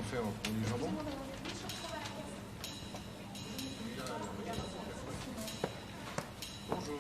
qu'on fait? On prend du jambon? Bonjour.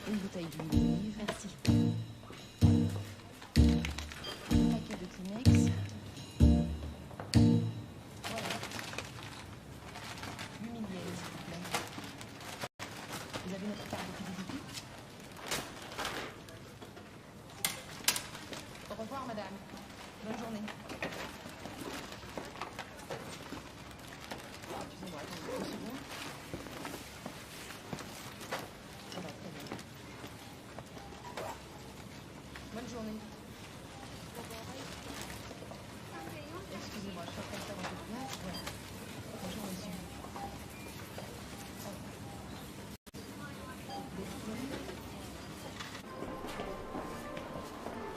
Une bouteille d'huile, merci. Un paquet de Kleenex. Voilà. 8 000 yens, s'il vous plaît. Vous avez notre carte de fidélité? Au revoir, madame. Bonne journée. Excusez-moi, attendez 2 secondes. Ça va, très bien. Bonne journée. Excusez-moi, je suis en train de faire un peu de place. Voilà. Bonjour, monsieur.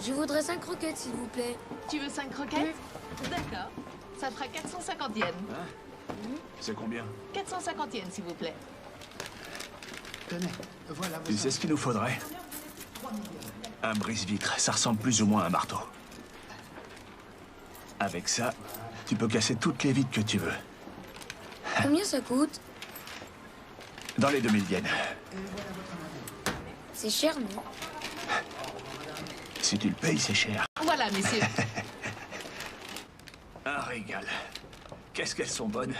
Je voudrais 5 croquettes, s'il vous plaît. Tu veux 5 croquettes? D'accord. Ça fera 450 yens. Hein? C'est combien? 450 yens, s'il vous plaît. Tenez, voilà vos Tu sais ce qu'il nous faudrait? Un brise-vitre, ça ressemble plus ou moins à un marteau. Avec ça, tu peux casser toutes les vitres que tu veux. Combien ça coûte? Dans les 2000 yens. C'est cher, non? Si tu le payes, c'est cher. Voilà, messieurs. Un régal. Qu'est-ce qu'elles sont bonnes.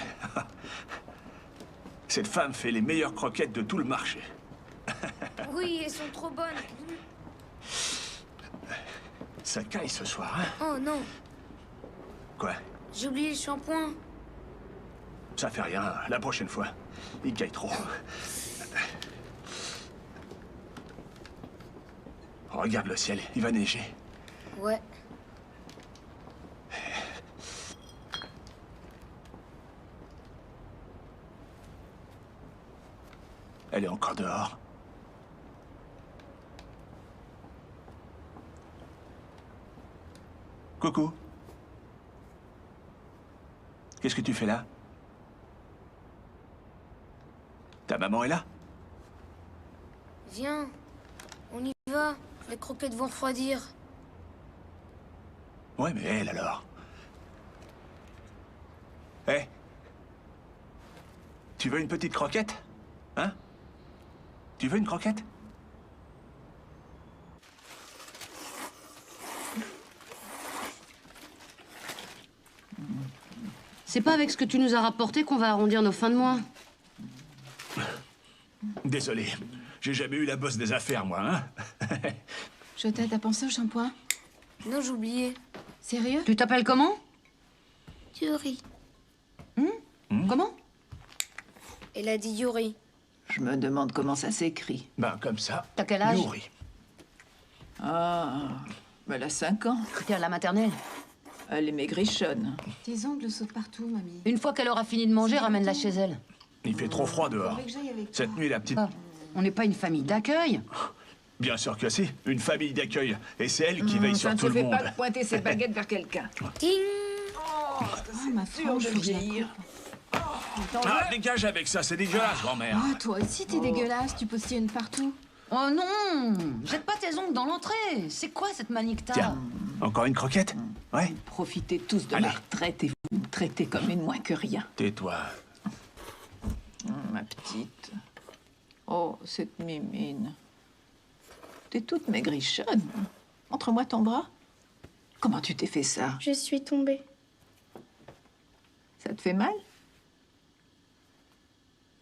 Cette femme fait les meilleures croquettes de tout le marché. Oui, elles sont trop bonnes. Ça caille ce soir, hein? Oh non, Quoi? j'ai oublié le shampoing. Ça fait rien, la prochaine fois. Il caille trop. Regarde le ciel, il va neiger. Ouais. Elle est encore dehors. Coucou. Qu'est-ce que tu fais là? Ta maman est là? Viens, on y va. Les croquettes vont refroidir. Ouais, mais elle alors? Hé? Tu veux une petite croquette? Hein? Tu veux une croquette? C'est pas avec ce que tu nous as rapporté qu'on va arrondir nos fins de mois. Désolé, j'ai jamais eu la bosse des affaires, moi, hein? Jota, t'as pensé au shampoing? Non, j'ai oublié. Sérieux? Tu t'appelles comment? Yuri. Comment? Elle a dit Yuri. Je me demande comment ça s'écrit. Ben, comme ça. T'as quel âge? Yuri. Ah, elle a 5 ans. T'es à la maternelle. Elle est maigrichonne. Tes ongles sautent partout, mamie. Une fois qu'elle aura fini de manger, ramène-la chez elle. Il fait trop froid dehors. Faudrait que j'aille avec toi. Cette nuit, la petite... Ah, on n'est pas une famille d'accueil. Bien sûr que si. Une famille d'accueil. Et c'est elle qui veille Ça sur ne tout se le fait monde. pas pointer ses baguettes vers quelqu'un. Ting! Ah, ma Dur frange, de faut que je la vieillir. Ah, dégage avec ça, c'est dégueulasse, grand-mère. Ah, toi aussi, t'es dégueulasse, tu postillonnes partout. Oh non! Jette pas tes ongles dans l'entrée. C'est quoi cette manie que t'as? Tiens, encore une croquette? Ouais. Profitez tous de Allez. ma retraite et vous me traitez comme une moins que rien. Tais-toi. Ma petite. Oh, cette mimine. T'es toute maigrichonne. Montre-moi ton bras. Comment tu t'es fait ça? Je suis tombée. Ça te fait mal?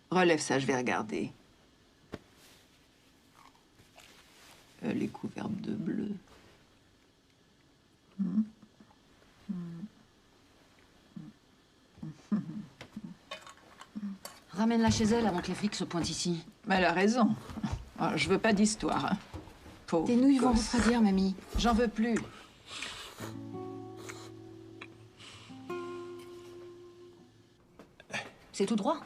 Relève ça, je vais regarder. Elle est couverte de bleu. Ramène-la chez elle avant que les flics se pointent ici. Mais elle a raison. Oh, je veux pas d'histoire. Hein. Pauvre Tes nouilles vont gosse. refroidir, mamie. J'en veux plus. C'est tout droit.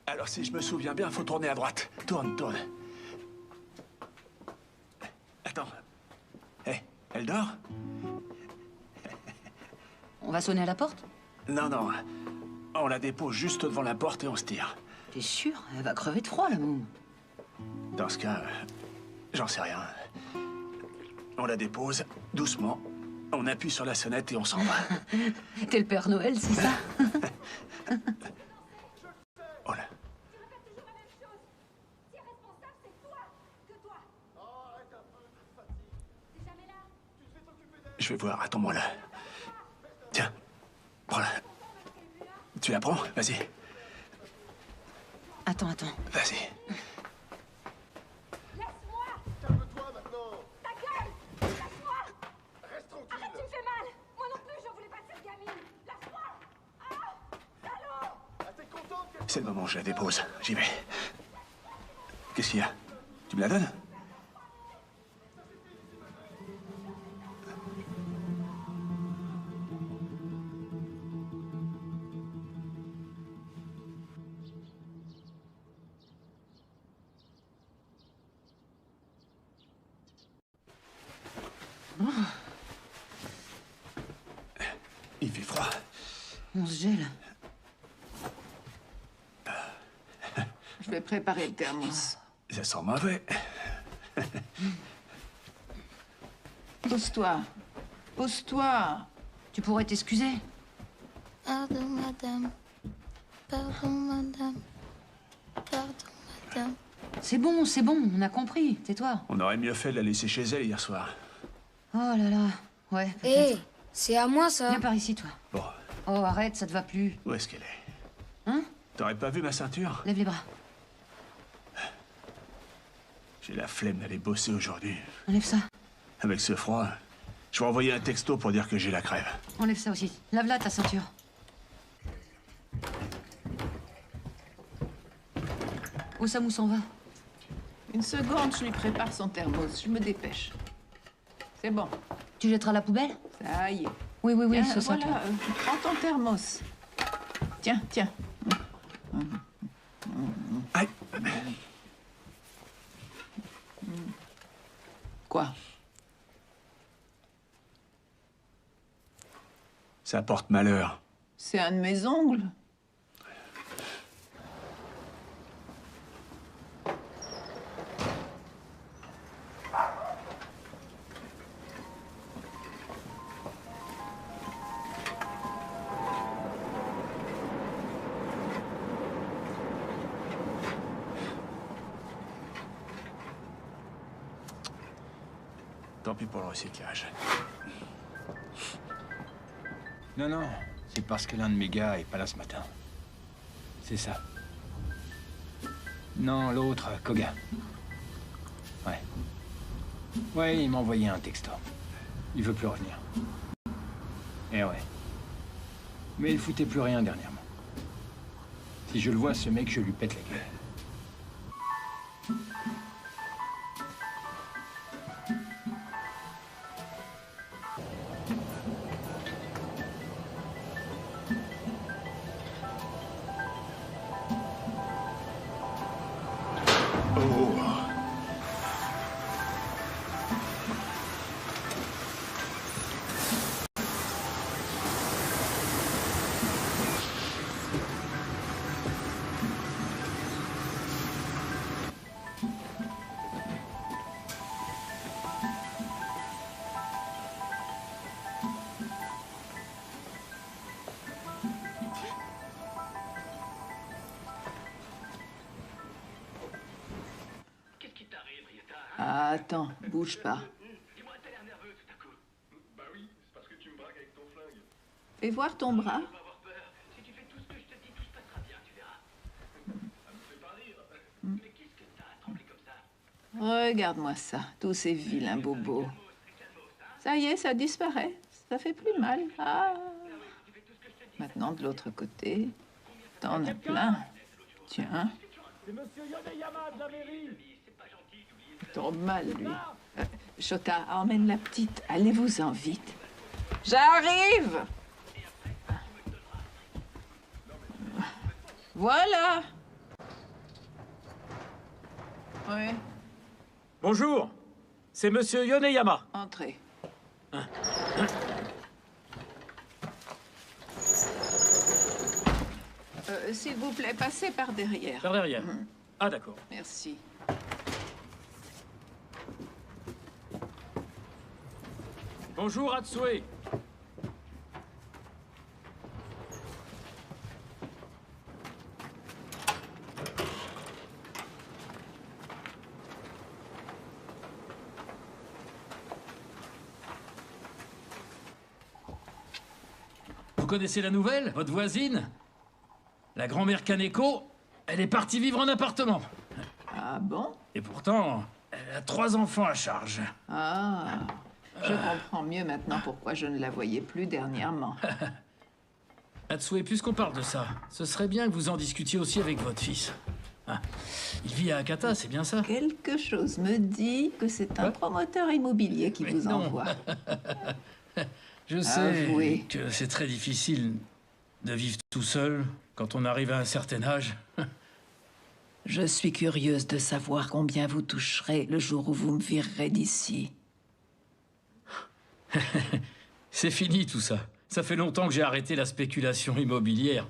Alors, si je me souviens bien, faut tourner à droite. Tourne, tourne. Attends. Hé, elle dort? On va sonner à la porte? Non, non. On la dépose juste devant la porte et on se tire. T'es sûr? Elle va crever de froid, la môme. Dans ce cas, j'en sais rien. On la dépose, doucement. On appuie sur la sonnette et on s'en va. T'es le Père Noël, c'est ça? Oh là. Je vais voir, attends-moi là. Tiens, prends-la. Tu la prends? Vas-y, Attends. vas-y. Calme-toi maintenant. Ta gueule. Laisse-moi. Reste tranquille. Arrête, tu me fais mal. Moi non plus, je voulais pas cette gamine. Laisse-moi. Ah, salaud. Ah, t'es contente qu'elle... C'est le moment où je la dépose. J'y vais. Qu'est-ce qu'il y a? Tu me la donnes? Il fait froid. On se gèle. Je vais préparer le thermos. Ça sent mauvais. Pose-toi. Pose-toi. Tu pourrais t'excuser? Pardon, madame. Pardon, madame. Pardon, madame. C'est bon, on a compris. Tais-toi. On aurait mieux fait de la laisser chez elle hier soir. Oh là là. Ouais, Hé, peut-être. c'est à moi, ça. Viens par ici, toi. Bon, Oh, arrête, ça te va plus. où est-ce qu'elle est? Hein? T'aurais pas vu ma ceinture? Lève les bras. J'ai la flemme d'aller bosser aujourd'hui. Enlève ça. Avec ce froid, je vais envoyer un texto pour dire que j'ai la crève. Enlève ça aussi. Lave-la, ta ceinture. Osamou s'en va. Une seconde, je lui prépare son thermos. Je me dépêche. C'est bon. Tu jetteras la poubelle? Ça y est. Oui, Tiens, c'est ça, voilà, toi. prends ton thermos. Tiens. Aïe! Quoi? Ça porte malheur. C'est un de mes ongles. Tant pis pour le recyclage. Non, c'est parce que l'un de mes gars est pas là ce matin. C'est ça. Non, l'autre, Koga. Ouais. Ouais, il m'a envoyé un texto. Il veut plus revenir. Eh ouais. Mais il foutait plus rien dernièrement. Si je le vois, ce mec, je lui pète la gueule. attends, bouge pas. Fais voir ton bras. Regarde-moi ça, tous ces vilains bobos. Ça y est, ça disparaît. Ça fait plus mal. Ah. Maintenant, de l'autre côté, t'en as plein. Tiens. C'est Monsieur Yoneyama de la mairie. Il tombe mal, lui. Shota, emmène la petite. Allez-vous-en vite. J'arrive! Voilà! Oui, Bonjour, c'est Monsieur Yoneyama. entrez. S'il vous plaît, passez par derrière. Par derrière. Ah d'accord. Merci. Bonjour Hatsue. Vous connaissez la nouvelle? Votre voisine? La grand-mère Kaneko, elle est partie vivre en appartement. Ah bon? Et pourtant, elle a 3 enfants à charge. Ah, je comprends mieux maintenant pourquoi je ne la voyais plus dernièrement. Hatsue, puisqu'on parle de ça, ce serait bien que vous en discutiez aussi avec votre fils. Ah, il vit à Akata, c'est bien ça? Quelque chose me dit que c'est un promoteur immobilier qui Mais vous non. envoie. Je sais Avouez. que c'est très difficile de vivre tout seul quand on arrive à un certain âge. Je suis curieuse de savoir combien vous toucherez le jour où vous me virerez d'ici. C'est fini tout ça. Ça fait longtemps que j'ai arrêté la spéculation immobilière.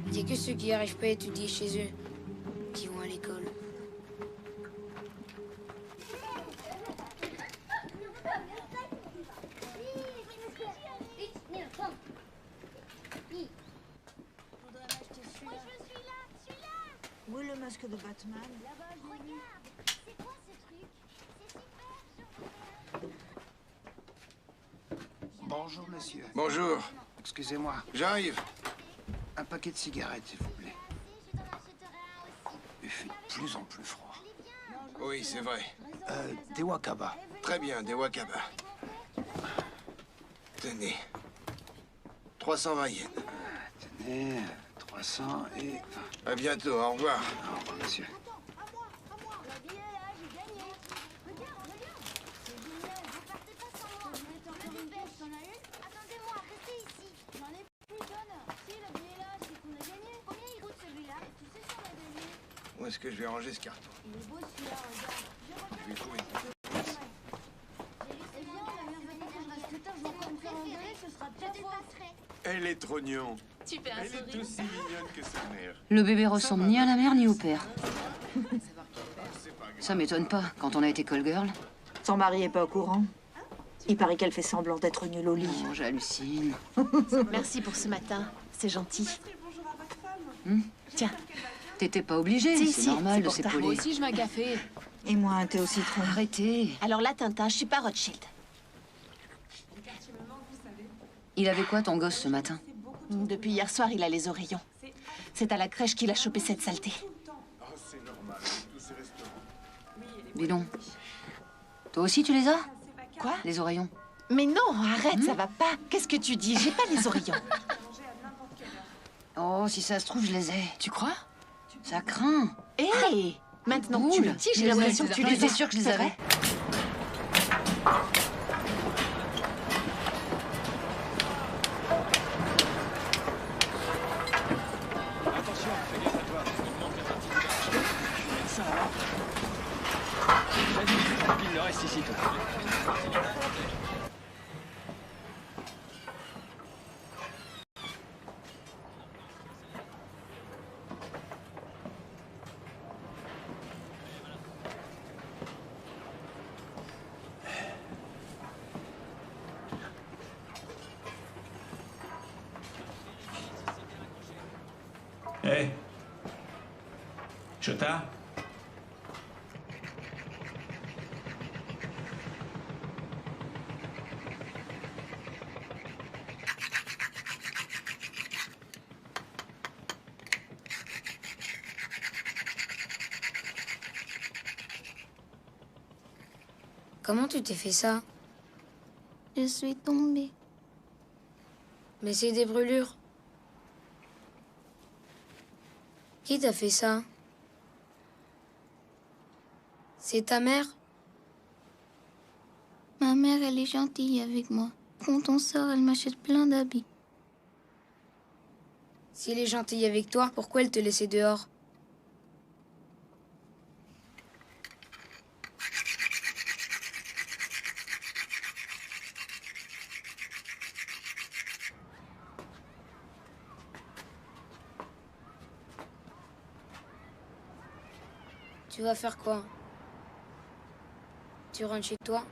Il n'y a que ceux qui n'arrivent pas à étudier chez eux qui vont à l'école. Où est le masque de Batman? Là-bas, regarde. C'est quoi ce truc? C'est super, Bonjour, monsieur. Bonjour. Excusez-moi. J'arrive. Un paquet de cigarettes, s'il vous plaît. je t'en achèterai un aussi. Il fait de plus en plus froid. Oui, c'est vrai. Des wakaba. Très bien, des wakaba. Tenez. 320 yens. Tenez, 300 et... À bientôt, au revoir. Au revoir, monsieur. À moi. La vie est là, j'ai gagné. Regarde. C'est génial, vous partez pas sans moi. Je vais encore une course, t'en as une? Attendez-moi, restez ici. J'en ai plus, John. Si, la vie est là, c'est qu'on a gagné. Combien il coûte celui-là? Tu sais si on a gagné? Où est-ce que je vais ranger ce carton? Il est beau celui-là, regarde. Je vais trouver. Eh bien, la mère veut pas que je reste tard, je vais encore me faire engueuler, ce sera ta faute. Elle est trognon. Tu fais un sourire. aussi mignonne que sa mère. Le bébé ressemble ni à la mère ni au père. Ça m'étonne pas quand on a été call girl. Son mari est pas au courant. Il paraît qu'elle fait semblant d'être nulle au lit. Oh, j'hallucine. Merci pour ce matin. C'est gentil. Tiens. T'étais pas obligée, Si, c'est si, normal de pour ta- s'épauler. Moi aussi, je mets un café. Et moi, un thé au citron. Arrêtez. Alors là, Tintin, je suis pas Rothschild. Il avait quoi ton gosse ce matin? Depuis hier soir, il a les oreillons. C'est à la crèche qu'il a chopé cette saleté. Dis donc. Toi aussi tu les as? Quoi? Les oreillons? Mais non, arrête, ça va pas. Qu'est-ce que tu dis? J'ai pas les oreillons. Oh, si ça se trouve, je les ai. Tu crois? Ça craint. Hé, maintenant que tu le dis, j'ai l'impression que tu les étais as. sûre que je les C'est avais? vrai? Attention, fais gaffe à toi. Il manque la partie du barrage. Ça alors. Vas-y, le reste ici, toi. Hé Chota? Comment tu t'es fait ça? Je suis tombée. Mais c'est des brûlures. Qui t'a fait ça? C'est ta mère? Ma mère, elle est gentille avec moi. Quand on sort, elle m'achète plein d'habits. Si elle est gentille avec toi, pourquoi elle te laissait dehors? Tu vas faire quoi? Tu rentres chez toi?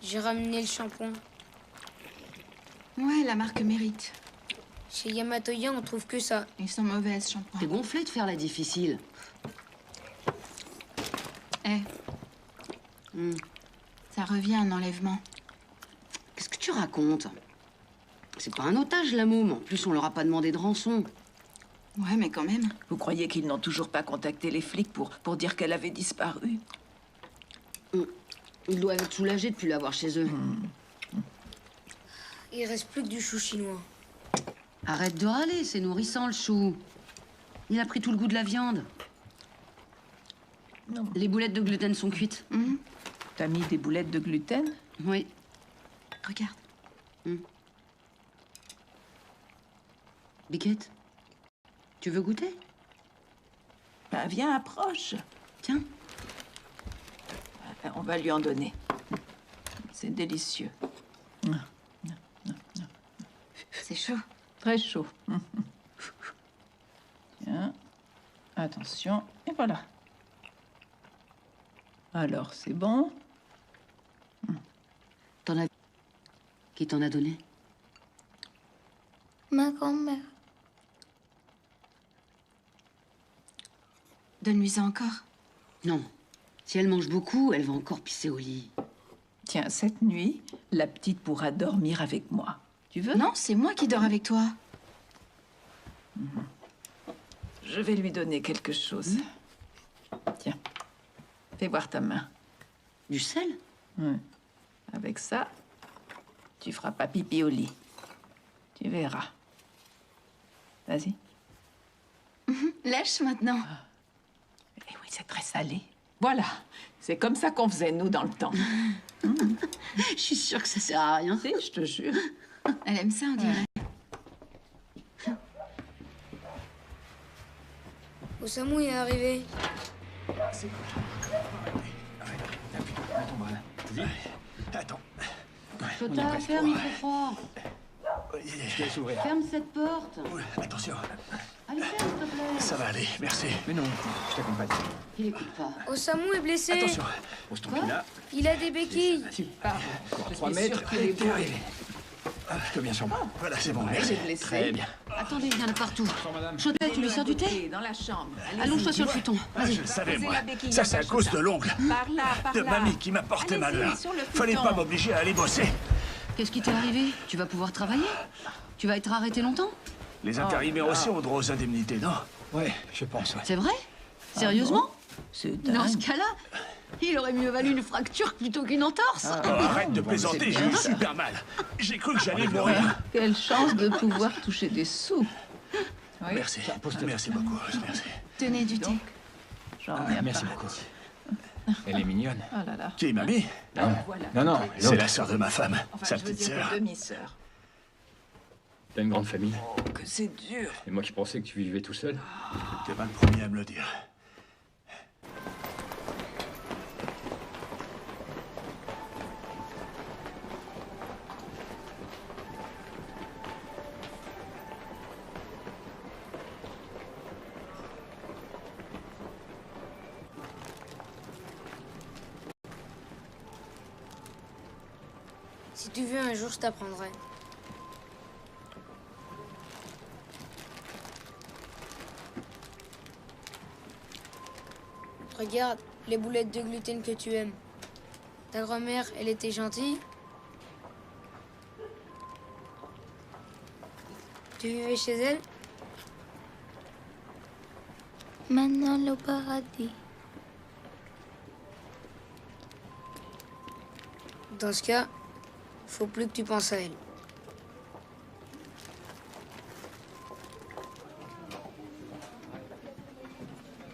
J'ai ramené le shampoing. Ouais, la marque mérite. Chez Yamatoya, on trouve que ça. Ils sont mauvais, ce shampoing. T'es gonflé de faire la difficile. Eh. Ça revient un enlèvement. Qu'est-ce que tu racontes? C'est pas un otage, la môme. En plus, on leur a pas demandé de rançon. Ouais, mais quand même. Vous croyez qu'ils n'ont toujours pas contacté les flics pour dire qu'elle avait disparu? Ils doivent être soulagés de plus l'avoir chez eux. Il reste plus que du chou chinois. Arrête de râler, c'est nourrissant, le chou. Il a pris tout le goût de la viande. Non. Les boulettes de gluten sont cuites. T'as mis des boulettes de gluten? Oui. Regarde. Biquette, tu veux goûter? Bah, viens, approche. Tiens. On va lui en donner. C'est délicieux. C'est chaud. Très chaud. Tiens. Attention. Et voilà. Alors, c'est bon? T'en as... Qui t'en a donné? Ma grand-mère. Donne-lui-en encore. Non. Si elle mange beaucoup, elle va encore pisser au lit. Tiens, cette nuit, la petite pourra dormir avec moi. Tu veux? Non, c'est moi qui dors avec toi. Je vais lui donner quelque chose. Tiens. Fais voir ta main. Du sel? Ouais. Avec ça, tu feras pas pipi au lit. Tu verras. Vas-y. Lèche maintenant. Eh oui, c'est très salé. Voilà. C'est comme ça qu'on faisait, nous, dans le temps. Je suis sûre que ça sert à rien. Si, je te jure. Elle aime ça, on dirait. Osamu est arrivé. C'est quoi? Arrête. Appuie. Mets ton bras là. Vas-y. Attends. Chota, ferme, il fait froid. Je te laisse ouvrir. Ferme cette porte. Attention. Allez, ferme, s'il te plaît. Ça va aller, merci. Mais non, je t'accompagne. Il écoute pas. Osamu est blessé. Attention. Pose ton pied là. Il a des béquilles. Encore 3 mètres. qu'il est T'es arrivé. Je te viens sur moi. Voilà, c'est bon, Elle merci. est blessée. Très bien. Attendez, il y en a partout. madame. Chota, tu lui sers du thé? Dans la chambre. Allonge-toi sur le futon. Ah, je le savais, moi. Ça, c'est à cause de l'ongle. Par là, par De là. mamie qui m'a porté malheur. Sur le Fallait futon. pas m'obliger à aller bosser. Qu'est-ce qui t'est arrivé? Tu vas pouvoir travailler? Tu vas être arrêté longtemps? Les intérimaires aussi ont droit aux indemnités, non? Ouais, je pense, ouais. C'est vrai? Sérieusement? C'est Dans ce dingue. cas-là, il aurait mieux valu une fracture plutôt qu'une entorse. Oh, arrête de plaisanter, j'ai eu super mal. J'ai cru que j'allais mourir. Quelle chance de pouvoir toucher des sous. Oui. Merci. Merci beaucoup. Merci. Tenez du thé. J'en ai Merci pas. beaucoup. Elle est mignonne. Oh là là. Qui, mamie? Non, Voilà. non, C'est l'autre. la sœur de ma femme, Enfin, sa je veux petite dire sœur. ta demi-sœur. T'as une grande famille. Que c'est dur. Et moi qui pensais que tu vivais tout seul. T'es pas le premier à me le dire. Si tu veux, un jour, je t'apprendrai. Regarde, les boulettes de gluten que tu aimes. Ta grand-mère, elle était gentille? Tu vivais chez elle? Maintenant le paradis. Dans ce cas, faut plus que tu penses à elle.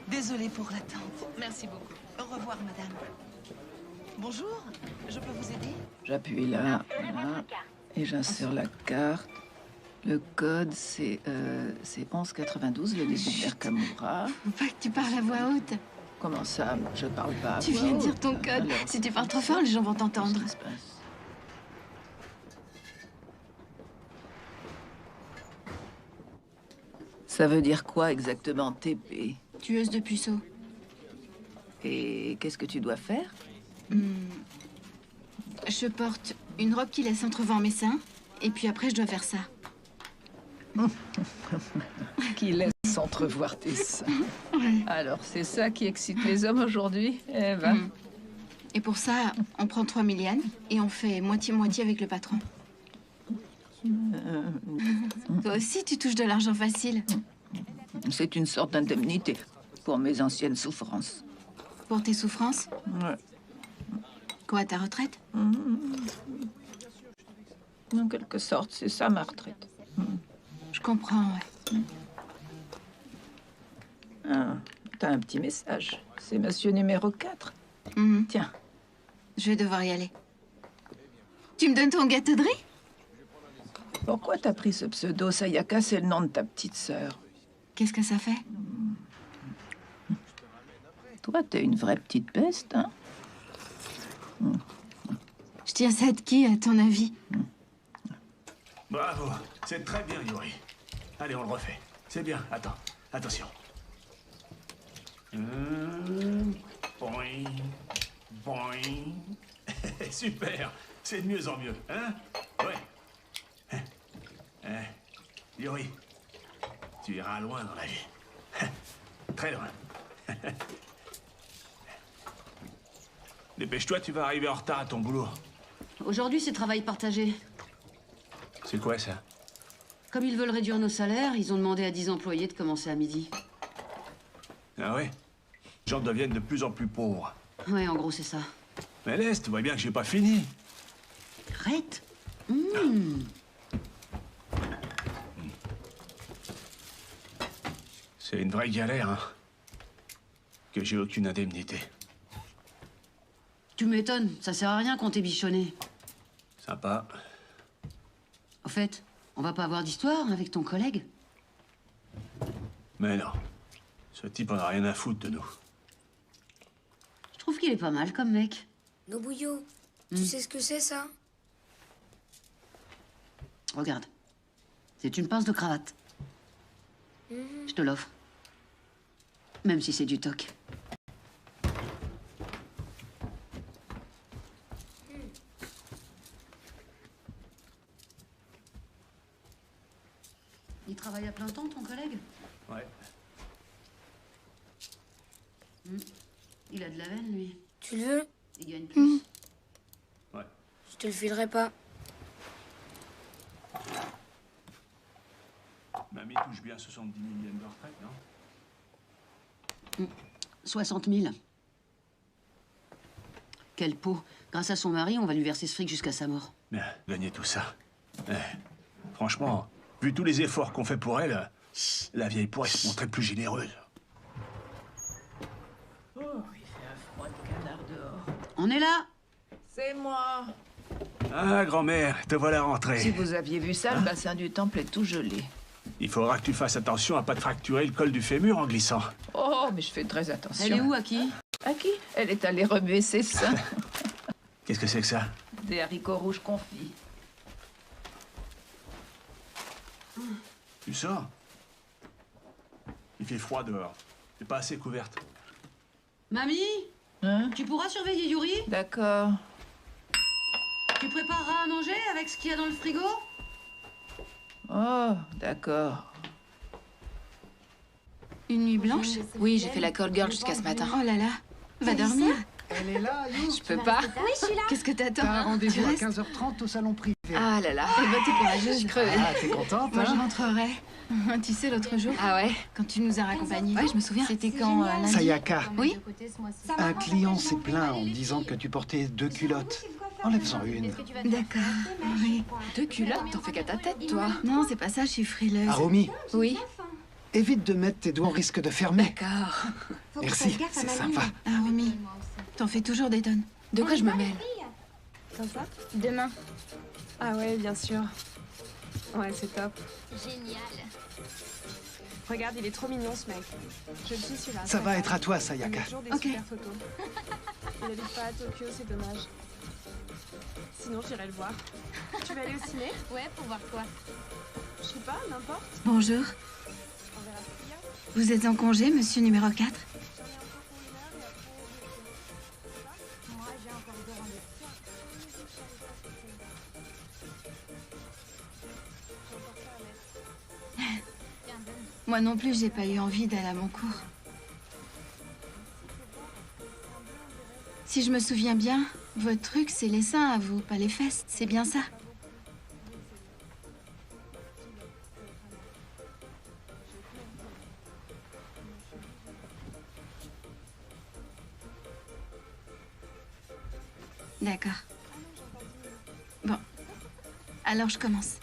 Désolée pour l'attente. Merci beaucoup. Au revoir, madame. Bonjour, je peux vous aider? J'appuie là, et j'insère la carte. Le code, c'est 1192, le début de Verkamura. Faut pas que tu parles à voix haute. Comment ça? Je parle pas à Tu voix viens de dire haute. ton code. Alors, Si tu parles trop fort, les gens vont t'entendre. qu'est-ce qui se passe? Ça veut dire quoi exactement, TP? Tueuse de puceaux. Et qu'est-ce que tu dois faire? Je porte une robe qui laisse entrevoir mes seins, et puis après, je dois faire ça. Qui laisse entrevoir tes seins. Alors, c'est ça qui excite les hommes aujourd'hui? Eh ben. Et pour ça, on prend 3 000 yens et on fait moitié-moitié avec le patron. Toi aussi, tu touches de l'argent facile. C'est une sorte d'indemnité pour mes anciennes souffrances. Pour tes souffrances? Ouais. Quoi, ta retraite? En quelque sorte, c'est ça ma retraite. Je comprends, ouais. Ah, t'as un petit message. C'est monsieur numéro 4. Tiens. Je vais devoir y aller. Tu me donnes ton gâteau de riz? Pourquoi t'as pris ce pseudo? Sayaka, c'est le nom de ta petite sœur. Qu'est-ce que ça fait? Toi, t'es une vraie petite peste, hein? Je tiens ça de qui, à ton avis? Bravo, c'est très bien, Yuri. Allez, on le refait. C'est bien, attends, attention. Boing, boing. Super, c'est de mieux en mieux, hein? Ouais. Yuri, tu iras loin dans la vie. Très loin. Dépêche-toi, tu vas arriver en retard à ton boulot. Aujourd'hui, c'est travail partagé. C'est quoi ça? Comme ils veulent réduire nos salaires, ils ont demandé à 10 employés de commencer à midi. Ah ouais? Les gens deviennent de plus en plus pauvres. Ouais, en gros, c'est ça. Mais laisse, tu vois bien que j'ai pas fini. Arrête. C'est une vraie galère, hein. Que j'ai aucune indemnité. Tu m'étonnes, ça sert à rien qu'on t'ait bichonné. Sympa. Au fait, on va pas avoir d'histoire avec ton collègue? Mais non. Ce type en a rien à foutre de nous. Je trouve qu'il est pas mal comme mec. Nobuyo, tu sais ce que c'est, ça? Regarde. C'est une pince de cravate. Je te l'offre. Même si c'est du toc. Il travaille à plein temps, ton collègue? Ouais. Il a de la veine, lui. Tu le veux? Il gagne plus. Ouais. Je te le filerai pas. Mamie touche bien 70 000 yens de retraite, non? 60 000. Quelle peau. Grâce à son mari, on va lui verser ce fric jusqu'à sa mort. Bien, gagner tout ça. Franchement, vu tous les efforts qu'on fait pour elle, la vieille pourrait se montrer plus généreuse. Oh, il fait un froid de canard dehors. On est là. C'est moi. Ah, grand-mère, te voilà rentrée. Si vous aviez vu ça, le bassin du temple est tout gelé. Il faudra que tu fasses attention à pas te fracturer le col du fémur en glissant. Oh, mais je fais très attention. Elle est où, Aki? Aki? Elle est allée remuer ses seins. Qu'est-ce que c'est que ça? Des haricots rouges confits. Tu sors? Il fait froid dehors. T'es pas assez couverte. Mamie? Hein? Tu pourras surveiller Yuri? D'accord. Tu prépareras à manger avec ce qu'il y a dans le frigo? Oh, d'accord. Une nuit blanche? Oui, j'ai fait la call girl jusqu'à ce matin. Oh là là, va dormir. Elle est là, You. Je peux pas. Oui, je suis là. Qu'est-ce que t'attends? T'as un rendez-vous Tu à restes? 15h30 au salon privé. Ah là là. Eh ben, t'es courageuse. Je crevais. Ah, t'es contente, Moi, je hein? rentrerai. Tu sais, l'autre jour, Ah ouais? quand tu nous as raccompagnés. Ouais, je me souviens. C'était quand, lundi? Sayaka, Oui? un client s'est plaint en disant que tu portais 2 culottes. Enlève-en une. D'accord. Oui. 2 culottes, t'en fais qu'à ta tête, toi. Non, c'est pas ça, je suis frileuse. Arumi, Oui. évite de mettre tes doigts au risque de fermer. D'accord. Merci, c'est sympa. Ah, Romy, t'en fais toujours des tonnes. De quoi je me mêle? Comme ça? Demain. Ah ouais, bien sûr. Ouais, c'est top. Génial. Regarde, il est trop mignon ce mec. Je le suis celui-là. Ça va être à toi, Il Sayaka. met toujours des Ok. super photos. Il habite pas à Tokyo, c'est dommage. Sinon, j'irai le voir. Tu vas aller au ciné? Ouais, pour voir quoi? Je sais pas, n'importe. Bonjour. On verra ce qu'il y a. Vous êtes en congé, monsieur numéro 4? J'en ai encore pour 1 heure et après, Moi, j'ai encore 2 rendez-vous. Moi non plus, j'ai pas eu envie d'aller à mon cours. Si je me souviens bien, votre truc, c'est les seins à vous, pas les fesses. C'est bien ça? D'accord. Bon. Alors, je commence.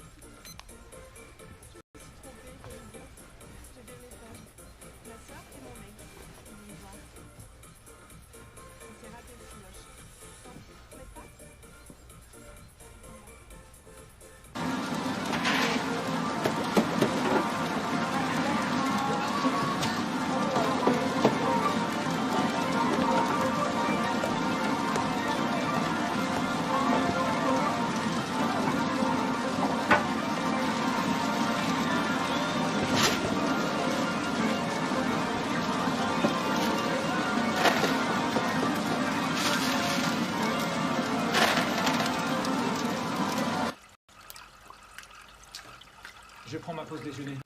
Je prends ma pause déjeuner.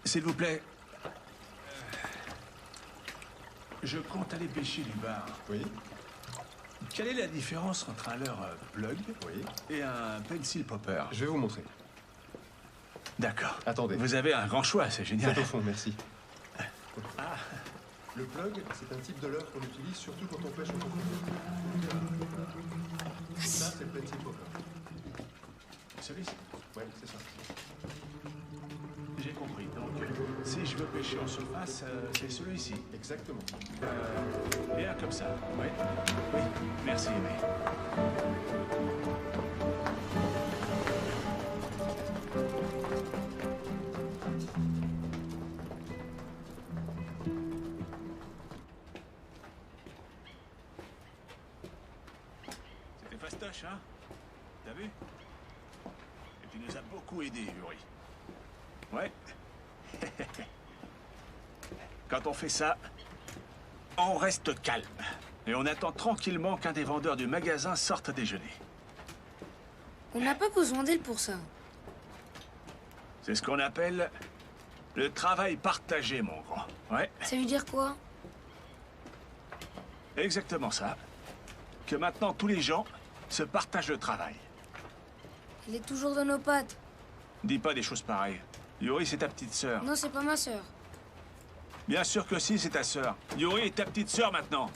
S'il vous plaît. Je compte aller pêcher du bar. Oui. Quelle est la différence entre un leurre plug et un pencil popper? Je vais vous montrer. D'accord. Attendez. Vous avez un grand choix, c'est génial. C'est au fond, merci. Ah. Le plug, c'est un type de leurre qu'on utilise surtout quand on pêche au fond. Ça, c'est le pencil popper. Celui-ci? Oui, c'est ça. J'ai compris. Donc, si je veux pêcher en surface, c'est celui-ci. Exactement. Et un comme ça. Oui. Oui. Merci, Aimé. C'était fastoche, hein? T'as vu? Et tu nous as beaucoup aidés, Yuri. Ouais. Quand on fait ça, on reste calme. Et on attend tranquillement qu'un des vendeurs du magasin sorte déjeuner. On n'a pas besoin d'elle pour ça. C'est ce qu'on appelle le travail partagé, mon grand. Ouais, Ça veut dire quoi? exactement ça. Que maintenant, tous les gens se partagent le travail. Elle est toujours dans nos pattes. Dis pas des choses pareilles. Yuri, c'est ta petite sœur. Non, c'est pas ma sœur. Bien sûr que si, c'est ta sœur. Yuri est ta petite sœur maintenant.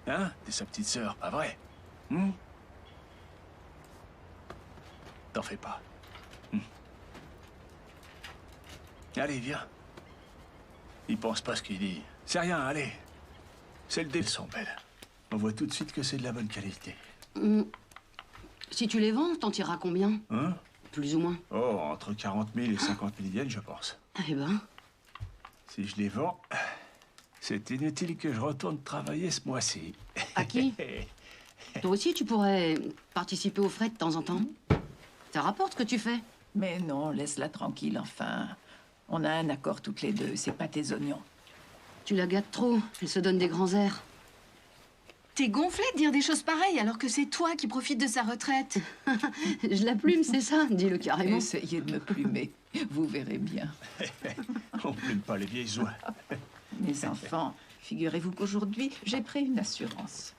Hein? T'es sa petite sœur, pas vrai? T'en fais pas. Allez, viens. Il pense pas ce qu'il dit. C'est rien, allez. C'est le dé, sont belles. On voit tout de suite que c'est de la bonne qualité. Si tu les vends, t'en tireras combien? Hein? Plus ou moins. Oh, entre 40 000 et 50 000 yens, je pense. Eh ben, Si je les vends, c'est inutile que je retourne travailler ce mois-ci. À qui? Toi aussi, tu pourrais participer aux frais de temps en temps. Ça rapporte ce que tu fais. Mais non, laisse-la tranquille, enfin. On a un accord toutes les deux, c'est pas tes oignons. Tu la gâtes trop. Elle se donne des grands airs. T'es gonflé de dire des choses pareilles alors que c'est toi qui profites de sa retraite. Je la plume, c'est ça, dis-le carrément. Essayez de me plumer, vous verrez bien. On plume pas les vieilles oies. Mes enfants, figurez-vous qu'aujourd'hui, j'ai pris une assurance.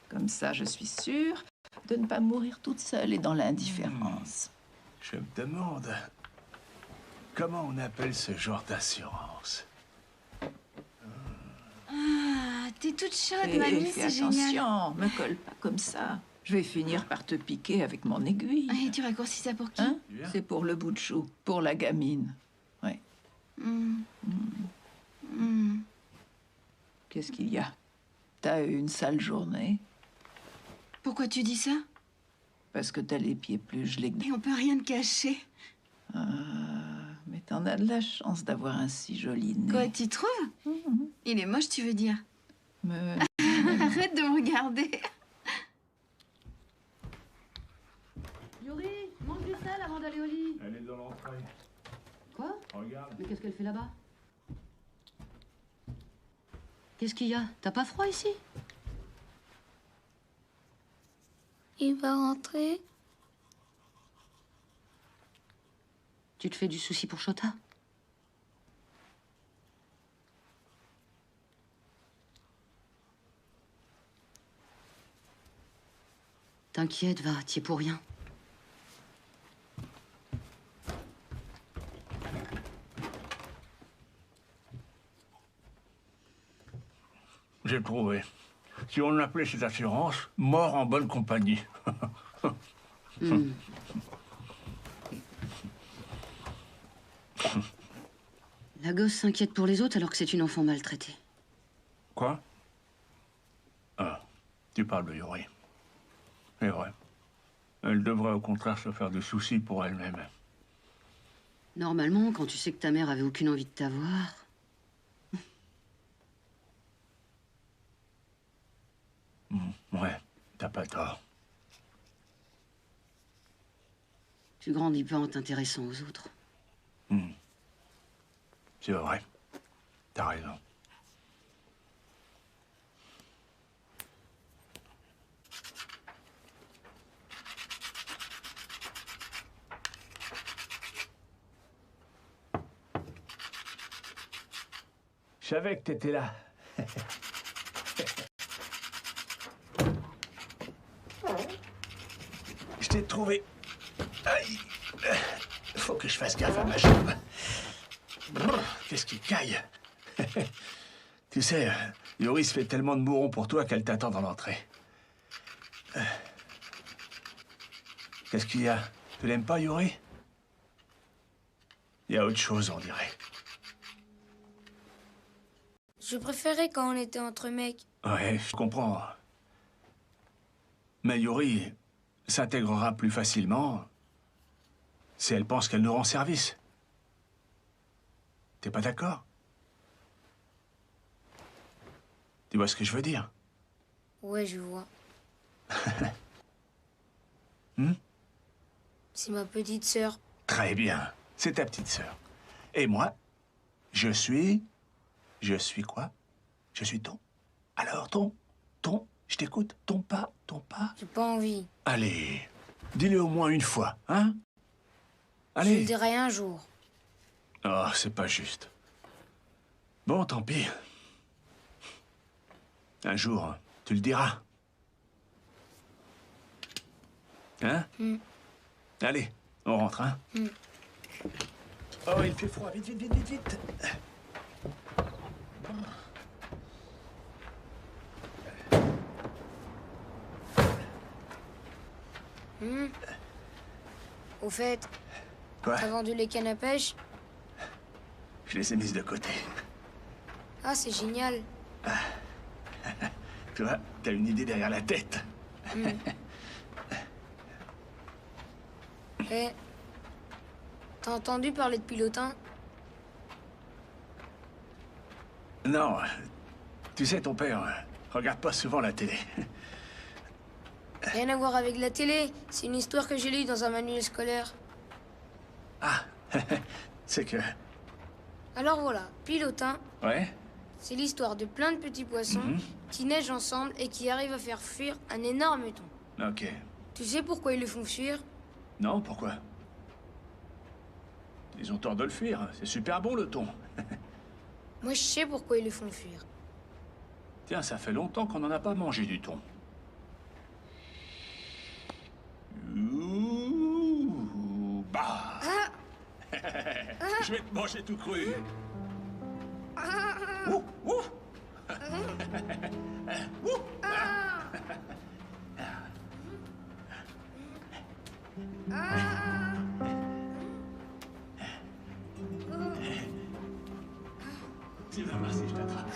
Comme ça, je suis sûre de ne pas mourir toute seule et dans l'indifférence. Je me demande comment on appelle ce genre d'assurance. Ah, t'es toute chaude, Et mamie, fais c'est génial. attention, me colle pas comme ça. Je vais finir par te piquer avec mon aiguille. Et tu raccourcis ça pour qui? Hein? C'est pour le bout de chou, pour la gamine. Ouais. Qu'est-ce qu'il y a? T'as eu une sale journée? Pourquoi tu dis ça? Parce que t'as les pieds plus gelés que... Et on peut rien te cacher. Mais t'en as de la chance d'avoir un si joli nez. Quoi, t'y trouves? Il est moche, tu veux dire? Mais... Arrête de me regarder. Yuri, mange du sel avant d'aller au lit. Elle est dans l'entrée. Quoi? Regarde. Mais qu'est-ce qu'elle fait là-bas? Qu'est-ce qu'il y a? T'as pas froid ici? Il va rentrer. Tu te fais du souci pour Shota? T'inquiète, va, t'y es pour rien. J'ai trouvé. Si on appelait cette assurance mort en bonne compagnie. La gosse s'inquiète pour les autres alors que c'est une enfant maltraitée. Quoi? Ah, tu parles de Yuri. C'est vrai. Elle devrait au contraire se faire de soucis pour elle-même. Normalement, quand tu sais que ta mère avait aucune envie de t'avoir... Ouais, t'as pas tort. Tu grandis pas en t'intéressant aux autres. C'est vrai. T'as raison. Je savais que t'étais là. Je t'ai trouvé. Aïe. Faut que je fasse gaffe à ma jambe. Qu'est-ce qui caille? Tu sais, Yuri se fait tellement de mourons pour toi qu'elle t'attend dans l'entrée. Qu'est-ce qu'il y a? Tu l'aimes pas, Yuri? Il y a autre chose, on dirait. Je préférais quand on était entre mecs. Ouais, je comprends. Mais Yuri s'intégrera plus facilement si elle pense qu'elle nous rend service. T'es pas d'accord? Tu vois ce que je veux dire? Ouais, je vois. C'est ma petite sœur. Très bien. C'est ta petite sœur. Et moi, je suis quoi? Je suis ton. Alors, ton, je t'écoute. Ton pas. J'ai pas envie. Allez, dis-le au moins une fois, hein? Je Allez. le dirai un jour. Oh, c'est pas juste. Bon, tant pis. Un jour, tu le diras. Hein? Allez, on rentre, hein? Oh, il fait froid. Vite, vite, vite, vite, vite. Au fait, Quoi? t'as vendu les cannes à pêche? Je les ai mises de côté. Ah, c'est génial. Tu vois, t'as une idée derrière la tête. Eh, t'as entendu parler de pilotin? Non, tu sais, ton père regarde pas souvent la télé. Rien à voir avec la télé. C'est une histoire que j'ai lue dans un manuel scolaire. Ah, c'est que... Alors voilà, Pilotin, Ouais. c'est l'histoire de plein de petits poissons qui nagent ensemble et qui arrivent à faire fuir un énorme thon. Ok. Tu sais pourquoi ils le font fuir? Non, pourquoi? Ils ont tort de le fuir. C'est super bon, le thon. Moi, je sais pourquoi ils le font fuir. Tiens, ça fait longtemps qu'on n'en a pas mangé du thon. Ouh, bah. Je vais te manger tout cru. Ouh, ouh. Ouh. Tu vas voir si je t'attrape.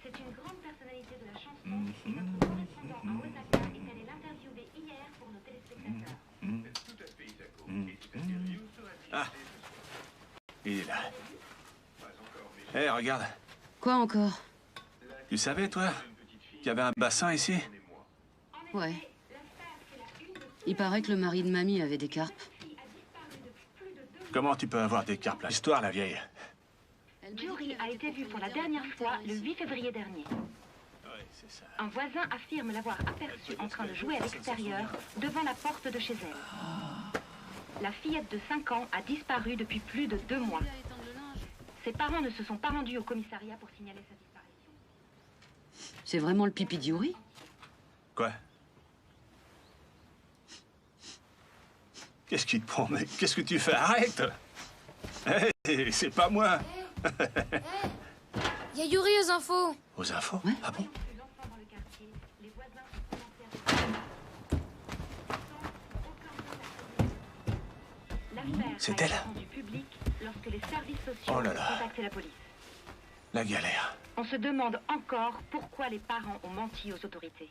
C'est une grande personnalité de la chanson et notre correspondant à Osaka est allé l'interviewer hier pour nos téléspectateurs. Tout à fait, Isako. Et cette interview sera diffusée. Ah. Il est là. Hé, regarde. Quoi encore? Tu savais, toi, qu'il y avait un bassin ici? Ouais. Il paraît que le mari de mamie avait des carpes. Comment tu peux avoir des carpes, là? Histoire, la vieille. Yuri a été vu pour la dernière fois le 8 février dernier. Un voisin affirme l'avoir aperçu en train de jouer à l'extérieur, devant la porte de chez elle. La fillette de 5 ans a disparu depuis plus de 2 mois. Ses parents ne se sont pas rendus au commissariat pour signaler sa disparition. C'est vraiment le pipi d'Yuri? Quoi? Qu'est-ce qui te prend, mec? Qu'est-ce que tu fais? Arrête! Hé, c'est pas moi! Il y a Yuri aux infos. Aux infos? Ouais. Ah bon? C'est elle? Oh là là. La galère. On se demande encore pourquoi les parents ont menti aux autorités.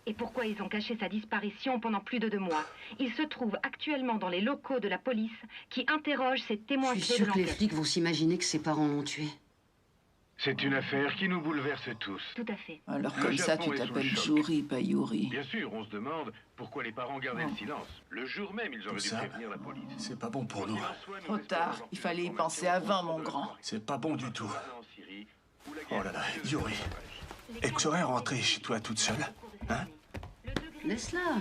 Et pourquoi ils ont caché sa disparition pendant plus de 2 mois. Il se trouve actuellement dans les locaux de la police qui interroge ces témoins Je suis clés de sûre que les l'enquête. flics vont s'imaginer que ses parents l'ont tué. C'est une affaire qui nous bouleverse tous. Tout à fait. Alors Le comme ça, Japon tu est sous le t'appelles choc. Yuri, pas Yuri. Bien sûr, on se demande pourquoi les parents gardaient le silence. Le jour même, ils auraient dû Ça, prévenir la police. c'est pas bon pour nous. Trop tard. Il fallait y penser avant, mon grand. C'est pas bon du tout. Oh là là, Yuri. Et que serait rentrée chez toi toute seule? Hein? Laisse-la.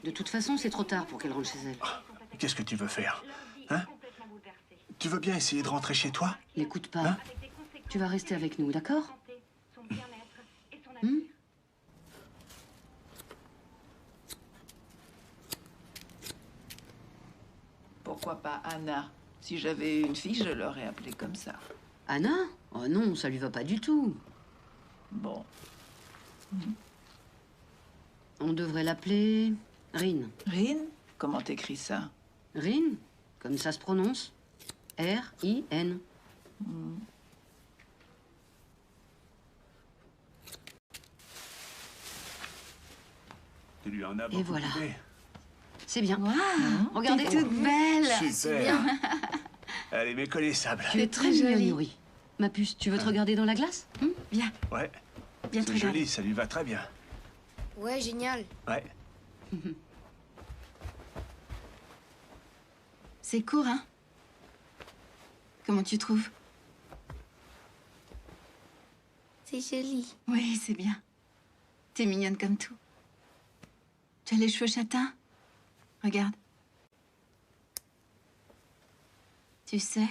De toute façon, c'est trop tard pour qu'elle rentre chez elle. Qu'est-ce que tu veux faire? Hein? Tu veux bien essayer de rentrer chez toi? N'écoute pas. Tu vas rester avec nous, d'accord? Hmm? Pourquoi pas Anna? Si j'avais une fille, je l'aurais appelée comme ça. Anna? Oh non, ça lui va pas du tout. Bon. On devrait l'appeler Rin. Rin? Comment t'écris ça? Rin, comme ça se prononce. R-I-N. Tu lui en as Et beaucoup voilà. coupé. C'est bien. Regardez, T'es toute belle. Super. Elle est méconnaissable. Tu es très très mignonne, jolie. Yuri. Ma puce, tu veux te regarder dans la glace? Viens. Ouais. Viens te C'est regarder. joli, ça lui va très bien. Ouais, génial. Ouais. C'est court, hein? Comment tu trouves? C'est joli. Oui, c'est bien. T'es mignonne comme tout. Tu as les cheveux châtains? Regarde. Tu sais,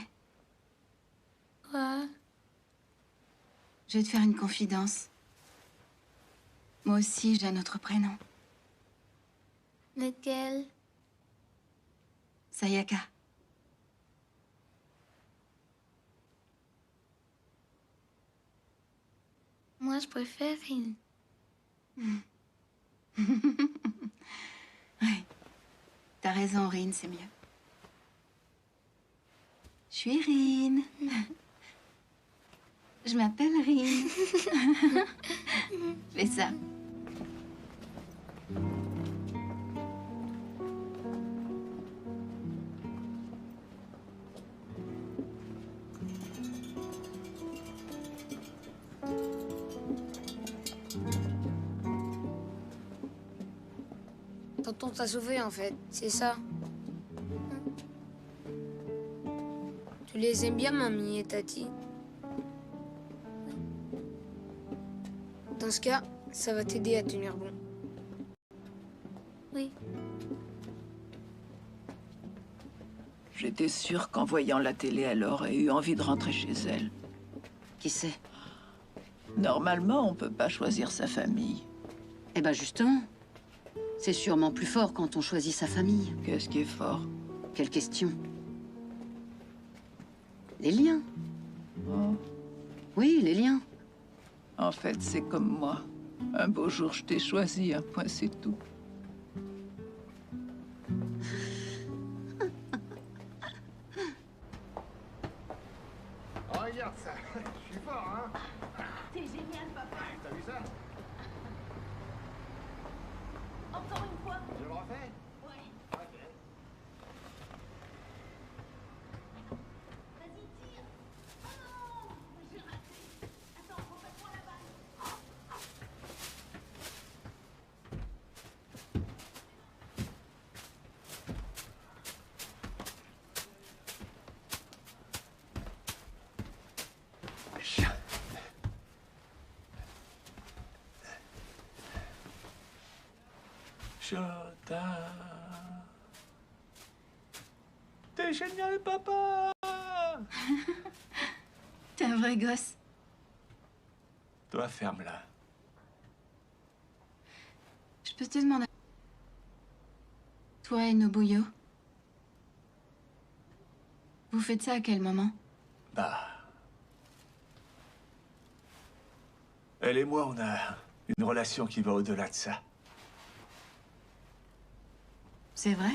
Quoi? je vais te faire une confidence. Moi aussi, j'ai un autre prénom. Lequel? Sayaka. Moi, je préfère Rin. Ouais. T'as raison, Rin, c'est mieux. Je suis Rin. Je m'appelle Rin. Fais ça. Tonton t'a sauvé, en fait. C'est ça. Tu les aimes bien, mamie et tati? Dans ce cas, ça va t'aider à tenir bon. Oui. J'étais sûre qu'en voyant la télé, elle aurait eu envie de rentrer chez elle. Qui sait? Normalement, on peut pas choisir sa famille. Eh ben justement, c'est sûrement plus fort quand on choisit sa famille. Qu'est-ce qui est fort? Quelle question? Les liens. Oh. Oui, les liens. En fait, c'est comme moi. Un beau jour, je t'ai choisi, un point, c'est tout. Oh, regarde ça, je suis fort, hein? T'es génial, papa. T'as vu ça? Encore une fois. Je le refais? Ouais. Ok. Vas-y, tire. Oh non, j'ai raté. Attends, repasse-moi la balle. Chota. T'es génial, papa. T'es un vrai gosse. Toi, ferme-la. Je peux te demander... Toi et Nobuyo, vous faites ça à quel moment? Bah. Elle et moi, on a une relation qui va au-delà de ça. C'est vrai?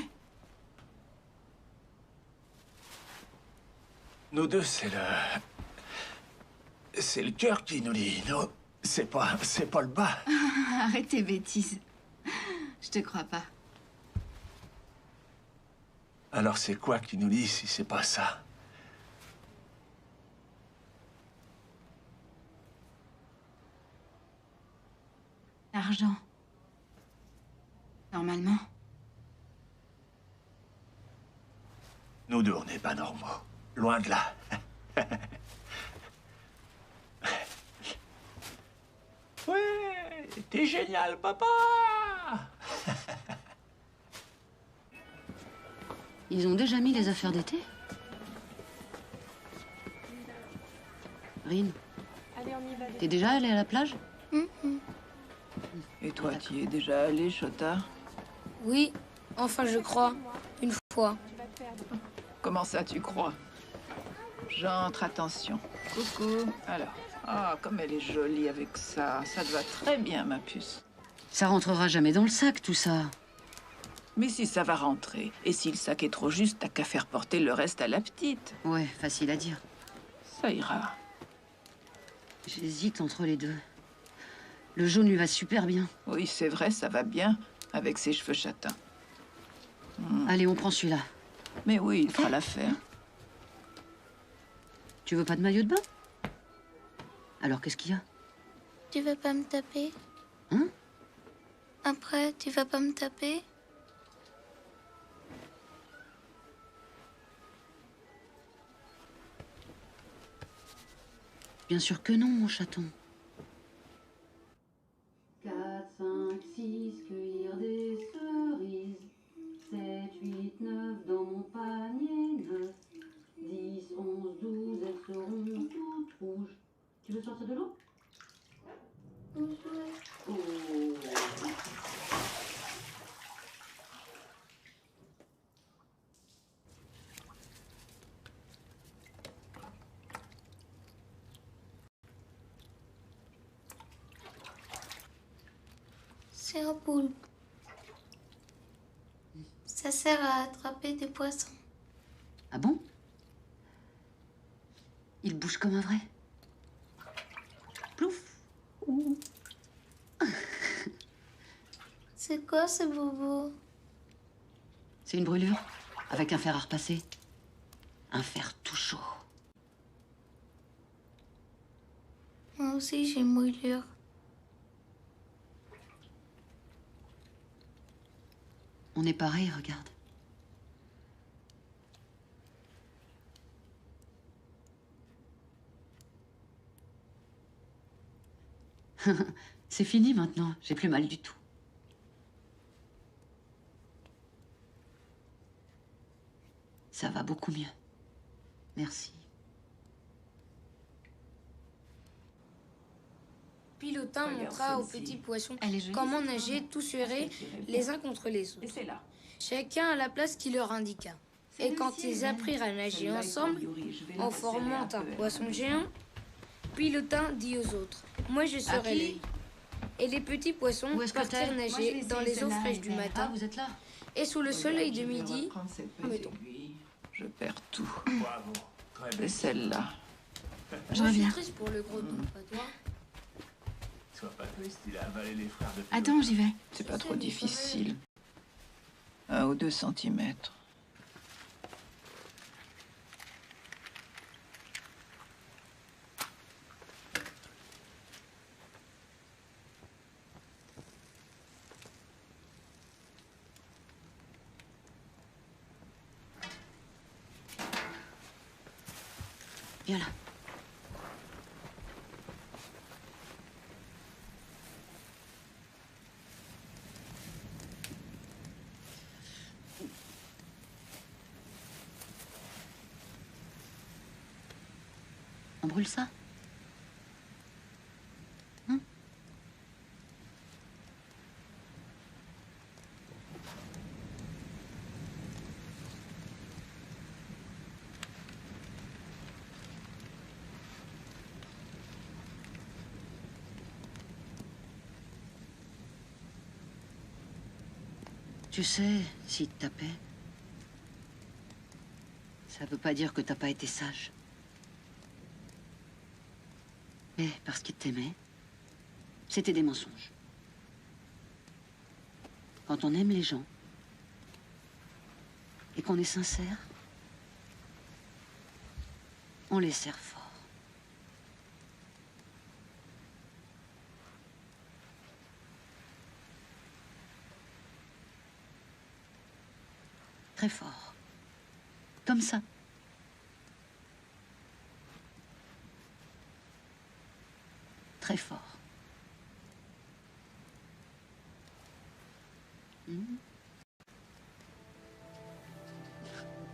Nous deux, c'est le cœur qui nous lie. Nous, c'est pas le bas. Arrête tes bêtises. Je te crois pas. Alors c'est quoi qui nous lie si c'est pas ça? L'argent. Normalement. Nous deux, on n'est pas normaux. Loin de là. Ouais, t'es génial, papa. Ils ont déjà mis les affaires d'été? Rin, Allez, on y va. t'es déjà allée à la plage? Et toi, tu y es déjà allé, Chota? Oui, enfin je crois. Une fois. Comment ça, tu crois? J'entre, attention. Coucou. Alors, ah, comme elle est jolie avec ça. Ça te va très bien, ma puce. Ça rentrera jamais dans le sac, tout ça. Mais si ça va rentrer, et si le sac est trop juste, t'as qu'à faire porter le reste à la petite. Ouais, facile à dire. Ça ira. J'hésite entre les deux. Le jaune lui va super bien. Oui, c'est vrai, ça va bien avec ses cheveux châtains. Allez, on prend celui-là. Mais oui, il fera l'affaire. Tu veux pas de maillot de bain? Alors, qu'est-ce qu'il y a? Tu veux pas me taper? Hein? Après, tu vas pas me taper? Bien sûr que non, mon chaton. 4, 5, 6, cueillir des cerises. 7, 8, 9, dans mon panier 9. 10, 11, 12, elles seront toutes rouges. Tu veux sortir de l'eau? Oh. C'est un poulpe. Ça sert à attraper des poissons. Ah bon? Il bouge comme un vrai. Plouf. Ouh. C'est quoi ce bobo? C'est une brûlure avec un fer à repasser. Un fer tout chaud. Moi aussi j'ai une brûlure. On est pareil, regarde. C'est fini maintenant, j'ai plus mal du tout. Ça va beaucoup mieux. Merci. Pilotin montra aux petits poissons comment nager tous serrés les uns contre les autres. Chacun à la place qu'il leur indiqua. Et quand ils apprirent à nager ensemble, en formant un poisson géant, Pilotin dit aux autres, « Moi je serai l'œil. » Et les petits poissons partirent nager dans les eaux fraîches du matin. Vous êtes là? Et sous le soleil de midi, mettons. Je perds tout. Et celle-là. Je reviens. Je suis triste pour le gros don, pas toi. Sois pas triste, il a avalé les frères de... Attends, j'y vais. C'est pas trop difficile. 1 ou 2 centimètres. Viens là. On brûle ça? Tu sais, s'il te tapait, ça veut pas dire que t'as pas été sage. Mais parce qu'il t'aimait, c'était des mensonges. Quand on aime les gens et qu'on est sincère, on les serre fort. Très fort. Comme ça. Très fort.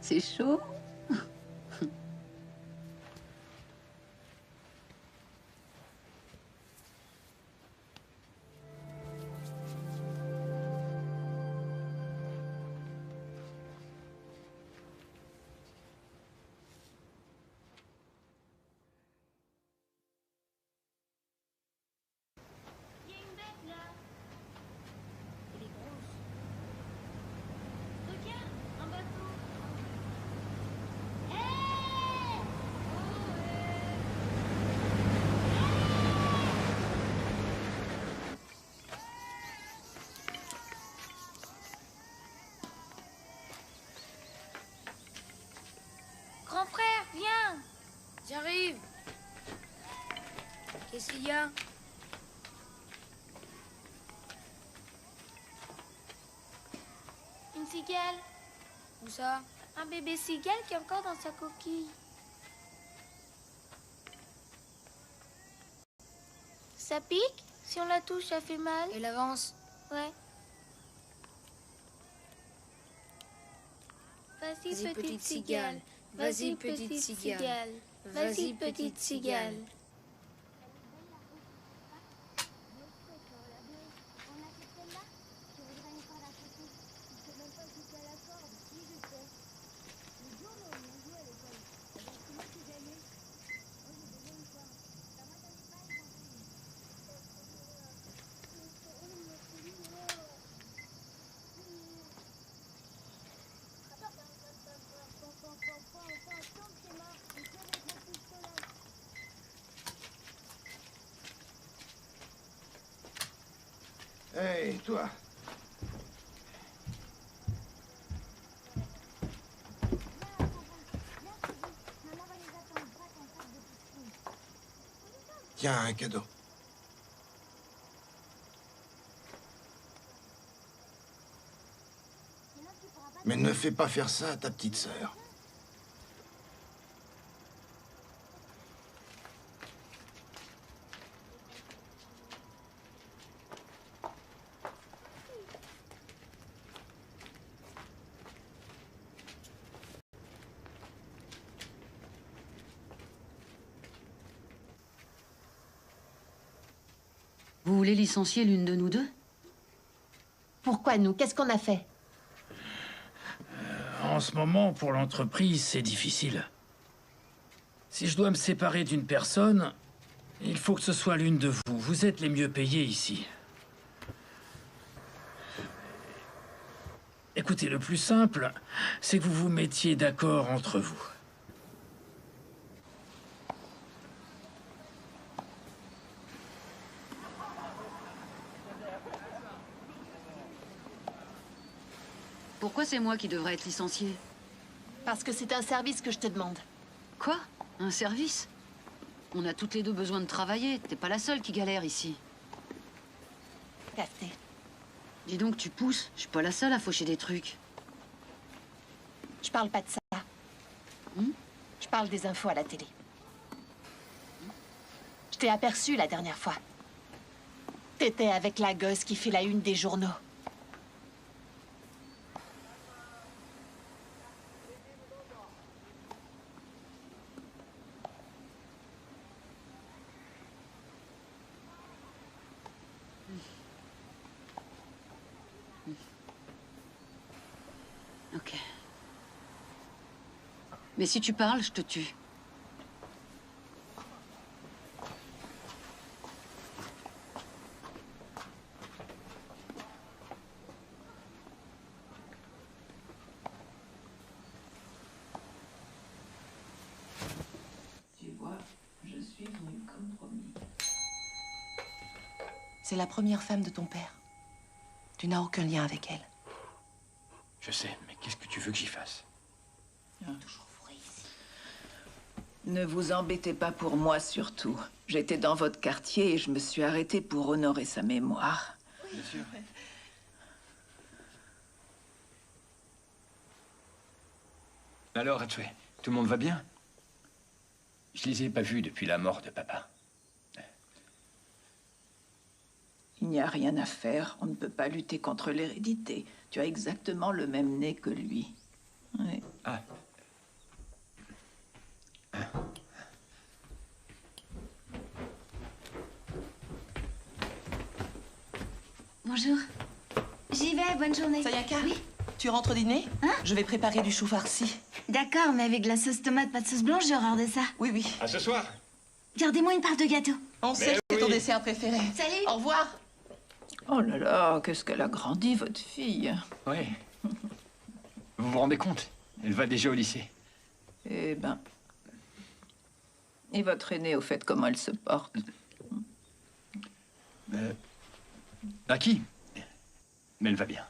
C'est chaud. Il y a une bête là. Elle est grosse. Regarde, un bateau. Hé! Grand frère, viens! J'arrive. Qu'est-ce qu'il y a? Une cigale. Où ça? Un bébé cigale qui est encore dans sa coquille. Ça pique? Si on la touche, ça fait mal? Elle avance. Ouais. Vas-y, petite cigale. Vas-y, petite cigale. Vas-y, petite cigale. Hey, toi. Tiens, un cadeau. Mais ne fais pas faire ça à ta petite sœur. Vous voulez licencier l'une de nous deux? Pourquoi nous? Qu'est-ce qu'on a fait? En ce moment, pour l'entreprise, c'est difficile. Si je dois me séparer d'une personne, il faut que ce soit l'une de vous. Vous êtes les mieux payés ici. Écoutez, le plus simple, c'est que vous vous mettiez d'accord entre vous. Pourquoi c'est moi qui devrais être licenciée? Parce que c'est un service que je te demande. Quoi? Un service? On a toutes les deux besoin de travailler. T'es pas la seule qui galère ici. Café. Dis donc, tu pousses. Je suis pas la seule à faucher des trucs. Je parle pas de ça. Je parle des infos à la télé. Je t'ai aperçu la dernière fois. T'étais avec la gosse qui fait la une des journaux. Ok. Mais si tu parles, je te tue. Tu vois, je suis venue comme promis. C'est la première femme de ton père. Tu n'as aucun lien avec elle. Je sais, mais qu'est-ce que tu veux que j'y fasse? Ne vous embêtez pas pour moi, surtout. J'étais dans votre quartier et je me suis arrêtée pour honorer sa mémoire. Bien sûr. Alors, Hatsue, tout le monde va bien? Je les ai pas vus depuis la mort de papa. Il n'y a rien à faire. On ne peut pas lutter contre l'hérédité. Tu as exactement le même nez que lui. Oui. Ah. Bonjour. J'y vais, bonne journée. Sayaka, oui. Tu rentres au dîner? Hein? Je vais préparer du chou farci. D'accord, mais avec de la sauce tomate, pas de sauce blanche, j'ai horreur de ça. Oui, oui. À ce soir. Gardez-moi une part de gâteau. On sait que c'est ton dessert préféré. Salut. Au revoir. Oh là là, qu'est-ce qu'elle a grandi, votre fille. Oui. Vous vous rendez compte? Elle va déjà au lycée. Eh ben. Et votre aînée, au fait, comment elle se porte? À qui? Mais elle va bien.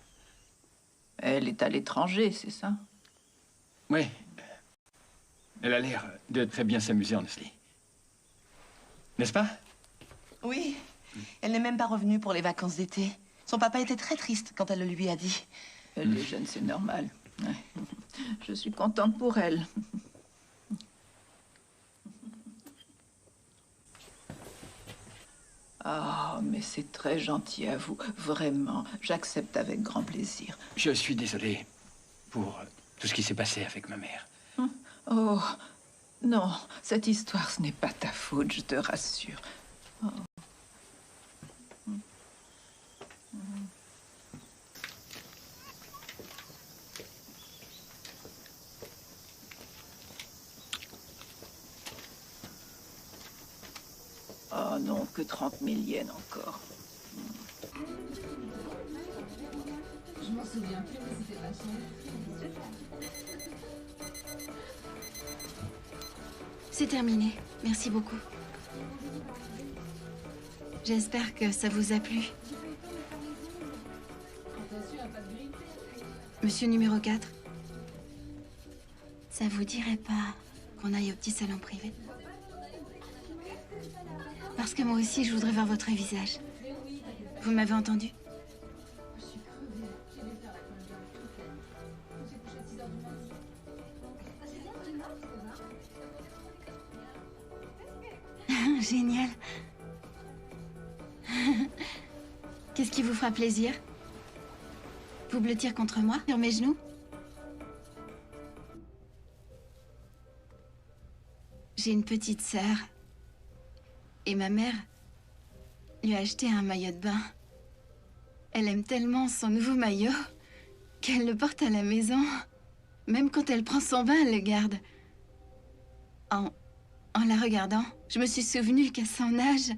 Elle est à l'étranger, c'est ça? Oui. Elle a l'air de très bien s'amuser en Australie. N'est-ce pas? Oui. Elle n'est même pas revenue pour les vacances d'été. Son papa était très triste quand elle le lui a dit. Elle est jeune, c'est normal. Ouais. Je suis contente pour elle. Ah, mais c'est très gentil à vous. Vraiment, j'accepte avec grand plaisir. Je suis désolé pour tout ce qui s'est passé avec ma mère. Oh, non, cette histoire, ce n'est pas ta faute, je te rassure. Oh. Oh non, que 30 000 yens encore. Je m'en souviens plus, mais c'était vachement. C'est terminé. Merci beaucoup. J'espère que ça vous a plu. Monsieur numéro 4, ça vous dirait pas qu'on aille au petit salon privé? Parce que moi aussi, je voudrais voir votre visage. Vous m'avez entendu? génial. Qu'est-ce qui vous fera plaisir? Vous blottir contre moi, sur mes genoux? J'ai une petite sœur. Et ma mère lui a acheté un maillot de bain. Elle aime tellement son nouveau maillot qu'elle le porte à la maison. Même quand elle prend son bain, elle le garde. En la regardant, je me suis souvenu qu'à son âge,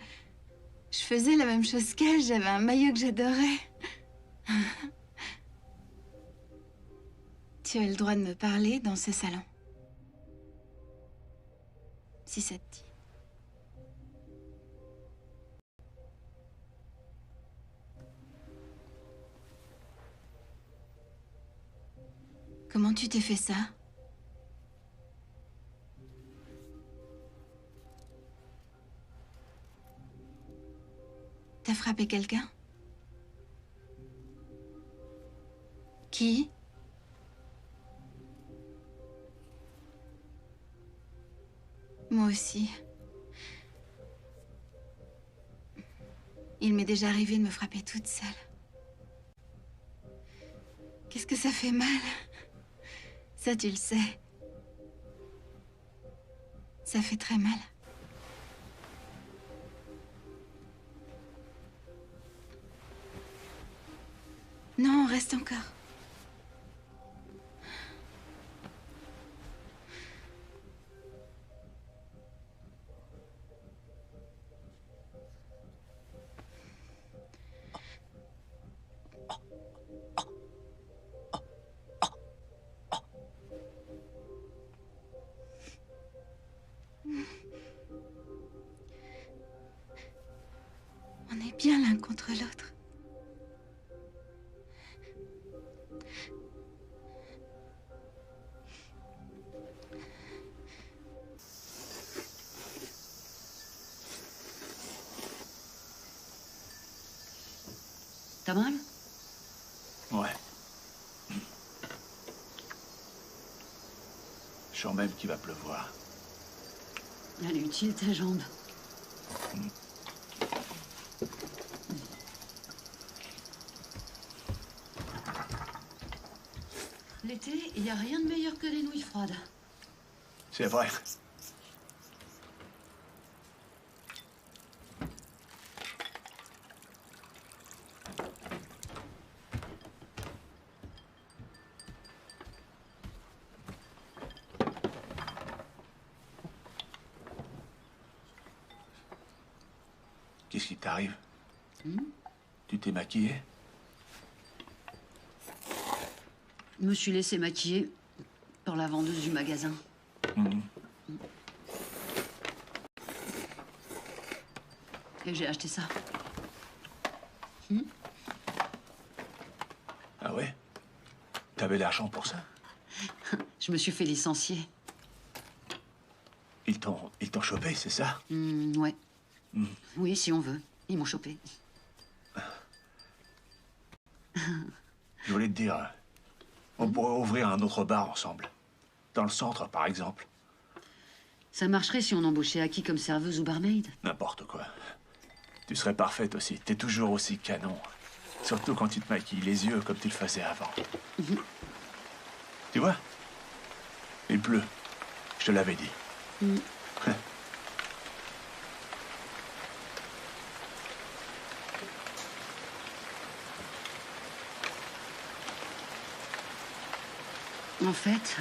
je faisais la même chose qu'elle. J'avais un maillot que j'adorais. Tu as le droit de me parler dans ce salon. Si ça te dit. Comment tu t'es fait ça? T'as frappé quelqu'un? Qui? Moi aussi. Il m'est déjà arrivé de me frapper toute seule. Qu'est-ce que ça fait mal? Ça, tu le sais. Ça fait très mal. Non, reste encore. On est bien l'un contre l'autre. T'as mal? Ouais. Je sens même qu'il va pleuvoir. Elle est utile, ta jambe. L'été, il n'y a rien de meilleur que les nouilles froides. C'est vrai. Qu'est-ce qui t'arrive? Tu t'es maquillée? Je me suis laissé maquiller par la vendeuse du magasin. Et j'ai acheté ça. Ah ouais? T'avais l'argent pour ça? Je me suis fait licencier. Ils t'ont chopé, c'est ça? Ouais. Oui, si on veut. Ils m'ont chopé. Je voulais te dire, on pourrait ouvrir un autre bar ensemble. Dans le centre, par exemple. Ça marcherait si on embauchait Aki comme serveuse ou barmaid. N'importe quoi. Tu serais parfaite aussi. T'es toujours aussi canon. Surtout quand tu te maquilles les yeux comme tu le faisais avant. Tu vois? Il pleut. Je te l'avais dit. En fait,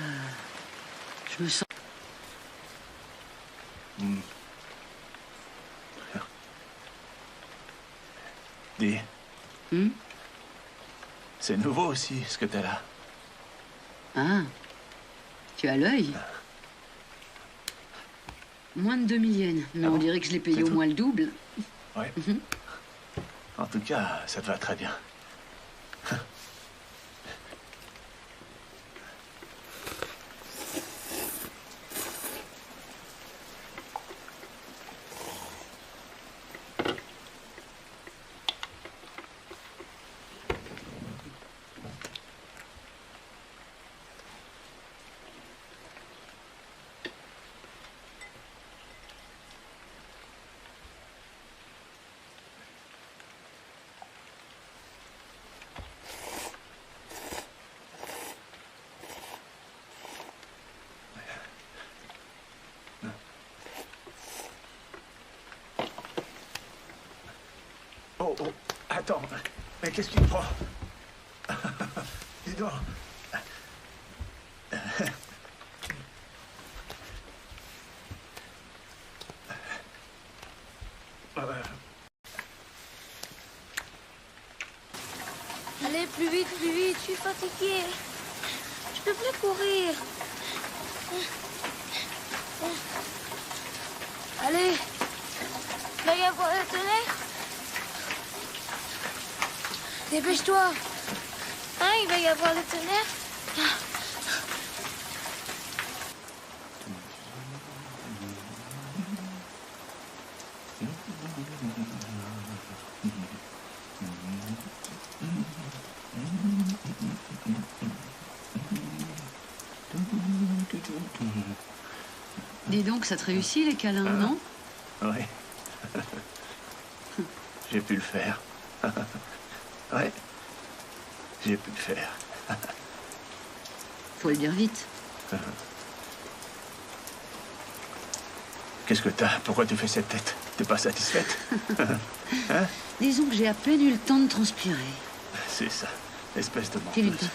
je me sens... Dis. C'est nouveau aussi, ce que t'as là. Ah, tu as l'œil. Moins de 2000 yens, mais on dirait que je l'ai payé au moins le double. Ouais. En tout cas, ça te va très bien. Attends, mais qu'est-ce qui me prend? Dis donc. Allez, plus vite, je suis fatiguée. Je peux plus courir. Allez, il va y avoir le tonnerre. Dépêche-toi. Hein, il va y avoir le tonnerre. Dis donc, ça te réussit les câlins, non? Oui. J'ai pu le faire. Ouais. J'ai pu le faire. Faut le dire vite. Qu'est-ce que t'as? Pourquoi tu fais cette tête? T'es pas satisfaite? Hein? Disons que j'ai à peine eu le temps de transpirer. C'est ça. Espèce de File une menteuse. taf.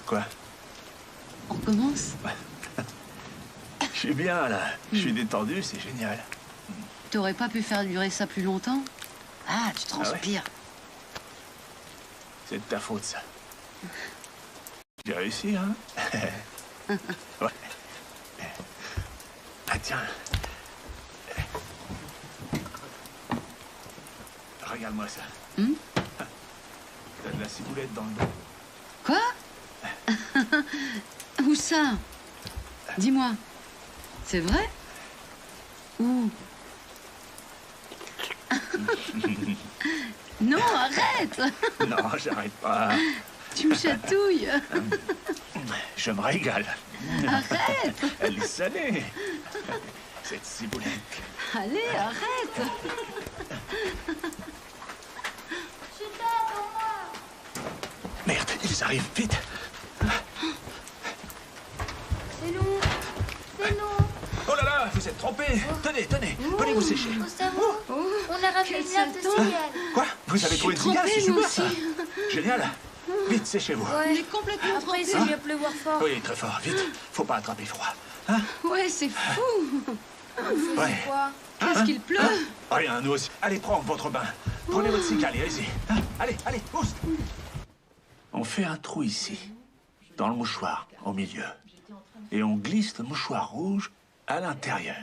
Quoi? On recommence? Je suis bien, là. Je suis détendu, c'est génial. T'aurais pas pu faire durer ça plus longtemps? Ah, tu transpires. C'est de ta faute, ça. J'ai réussi, hein? Ouais. Ah, tiens. Regarde-moi ça. T'as de la ciboulette dans le dos. Quoi? Où ça? Dis-moi. C'est vrai? Où? Non, arrête! Non, j'arrête pas. Tu me chatouilles. Je me régale. Arrête! Elle est salée. Cette ciboulette. Allez, arrête! Merde, ils arrivent vite. C'est long. C'est long. Oh là là, vous êtes trompés. Tenez, tenez, venez vous sécher. Gustavo, on a ramené une nappe de cigale. Quoi? Vous avez trouvé une cigale? C'est super, ça. Génial. Vite, séchez-vous. Ouais. Après, il va pleuvoir fort. Oui, très fort. Vite. Faut pas attraper froid. Hein? Ouais, c'est fou! Ouais. Quoi? Qu'est-ce qu'il pleut? Rien, nous aussi. Allez, prends votre bain. Prenez votre cigale et allez-y. Hein? Allez, allez, pousse. On fait un trou ici, dans le mouchoir, au milieu. Et on glisse le mouchoir rouge à l'intérieur.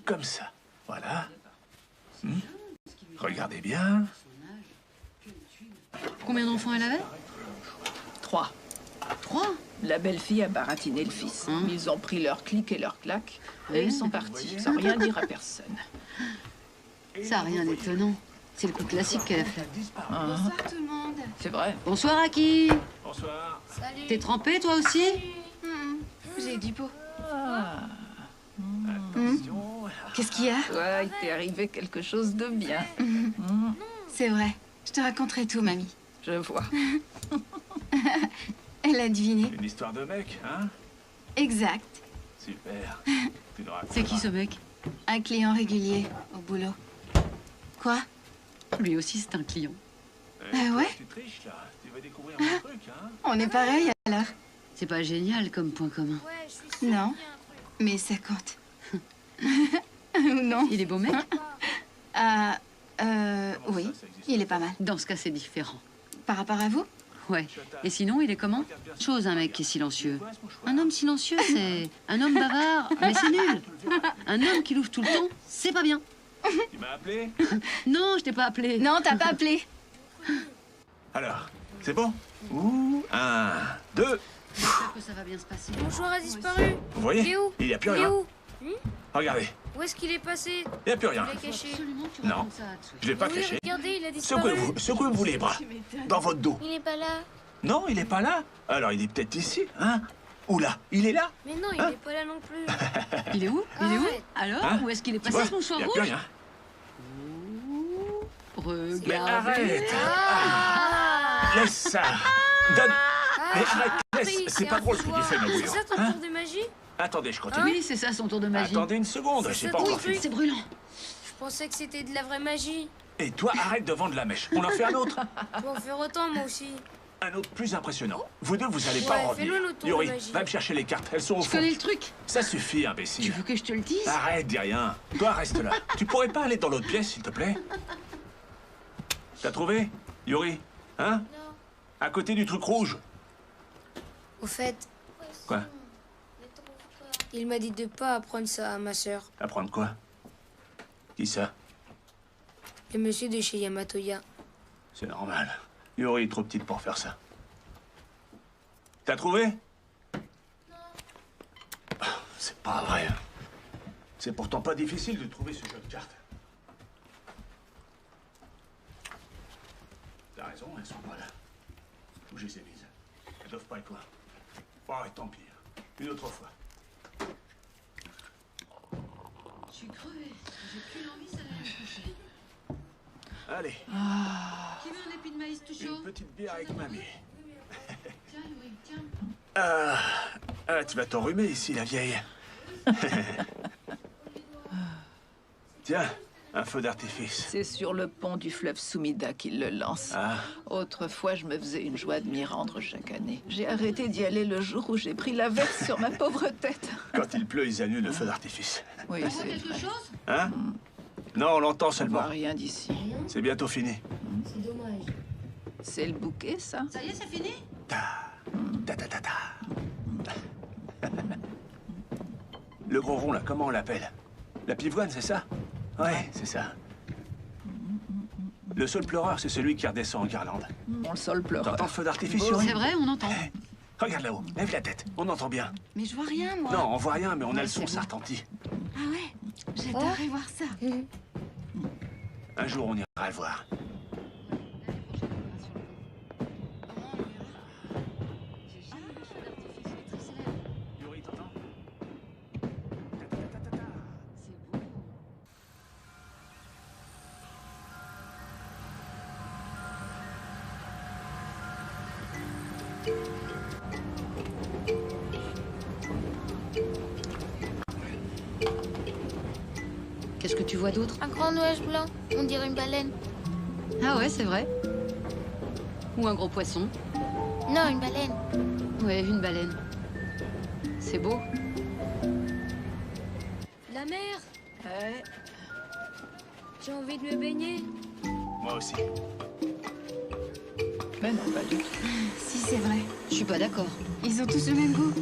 Comme ça. Voilà. Regardez bien. Combien d'enfants elle avait? 3. 3? La belle-fille a baratiné le fils. Ils ont pris leur clic et leur claque et ils sont partis, sans rien dire à personne. Ça n'a rien d'étonnant. C'est le coup classique qu'elle a fait. Bonsoir tout le monde. C'est vrai. Bonsoir, Aki. Bonsoir. Salut. T'es trempé, toi aussi? J'ai du pot. Qu'est-ce qu'il y a? Ouais, il t'est arrivé quelque chose de bien. C'est vrai. Je te raconterai tout, mamie. Je vois. Elle a deviné. Une histoire de mec, hein? Exact. Super. Tu nous C'est qui ce mec? Un client régulier au boulot. Quoi? Lui aussi, c'est un client. Ah ouais? Tu triches, là. Tu veux découvrir un truc, hein? On est pareil alors. C'est pas génial comme point commun. Non, mais ça compte. Ou non? Il est beau mec? Oui, il est pas mal. Dans ce cas, c'est différent. Par rapport à vous? Ouais. Et sinon, il est comment? Chose, un mec qui est silencieux. Un homme silencieux, c'est un homme bavard, mais c'est nul. Un homme qui l'ouvre tout le temps, c'est pas bien. Tu m'as appelé? Non, je t'ai pas appelé. Non, t'as pas appelé. Alors, c'est bon? Ouh, 1, 2. J'espère que ça va bien se passer. Mon joueur a disparu. Vous voyez? Il est où? Il n'y a plus Il est rien. où? Regardez, Où est-ce qu'il est passé? il n'y a plus rien. Il l'a caché. Non, je l'ai pas Oui, caché. regardez, il a disparu. Secouez-vous les bras. Dans votre dos. Il n'est pas là. Non, il n'est pas là. Alors, il est peut-être ici, hein? Ou là. Il est là? Mais non, il Hein? n'est pas là non plus. Il est où? Il est où? Arrête. Alors, Hein? où est-ce qu'il est Tu passé vois, ce mouchoir il n'y a rouge? plus rien. Regardez. Mais arrête! Ah! Laisse ça. Donne. Ah, Mais arrête, j'ai laisse. compris, C'est pas drôle ce que tu fais, ma C'est bouillon. ça ton tour de magie? Attendez, je continue. Oui, c'est ça son tour de magie. Attendez une seconde, C'est j'ai ça pas ton encore truc. fini. C'est brûlant. Je pensais que c'était de la vraie magie. Et toi, arrête de vendre la mèche. On en fait un autre. Tu vas en faire autant, moi aussi. Un autre plus impressionnant. Vous deux, vous allez Ouais, pas en fais-le revenir. le tour de Yuri, magie. va me chercher les cartes. Elles sont au Je fond. connais le truc. Ça suffit, imbécile. Tu veux que je te le dise? Arrête, dis rien. Toi, reste là. Tu pourrais pas aller dans l'autre pièce, s'il te plaît? T'as trouvé, Yuri? Hein? Non. À côté du truc rouge. Au fait, Quoi? il m'a dit de pas apprendre ça à ma sœur. Apprendre quoi? Qui ça? Le monsieur de chez Yamatoya. C'est normal. Yuri est trop petite pour faire ça. T'as trouvé? Non. C'est pas vrai. C'est pourtant pas difficile de trouver ce jeu de cartes. T'as raison, elles sont pas là. Où je les ai mises? Elles doivent pas être loin. Oh, et tant pis. Une autre fois. Je suis crevée. J'ai plus l'envie, ça va me coucher. Allez. Qui veut un épi de maïs tout chaud? Une petite bière avec mamie. Tiens, Yuri, tiens. Tu vas t'enrhumer ici, la vieille. Tiens, un feu d'artifice. C'est sur le pont du fleuve Sumida qu'il le lance. Ah. Autrefois, je me faisais une joie de m'y rendre chaque année. J'ai arrêté d'y aller le jour où j'ai pris la verse sur ma pauvre tête. Quand il pleut, ils annulent le feu d'artifice. Oui, On c'est quelque vrai. chose? Hein? Non, on l'entend On seulement. voit rien d'ici. C'est bientôt fini. C'est dommage. C'est le bouquet, ça? Ça y est, c'est fini? Le gros rond, là, comment on l'appelle? La pivoine, c'est ça? Ouais, c'est ça. Le seul pleureur, c'est celui qui redescend en guirlande. Mon sol pleure. T'entends le feu d'artifice, C'est Yuri? vrai, on entend. Regarde là-haut, lève la tête, on entend bien. Mais je vois rien, moi. Non, on voit rien, mais on a le son, ça retentit. Ah ouais, j'adorerais voir ça. Un jour, on ira le voir. Yuri, t'entends? Qu'est-ce que tu vois d'autre? Un grand nuage blanc, on dirait une baleine. Ah ouais, c'est vrai. Ou un gros poisson. Non, une baleine. Ouais, une baleine. C'est beau. La mer, Ouais. j'ai envie de me baigner. Moi aussi. Mais non, pas du tout. Si, c'est vrai. Je suis pas d'accord. Ils ont tous le même goût.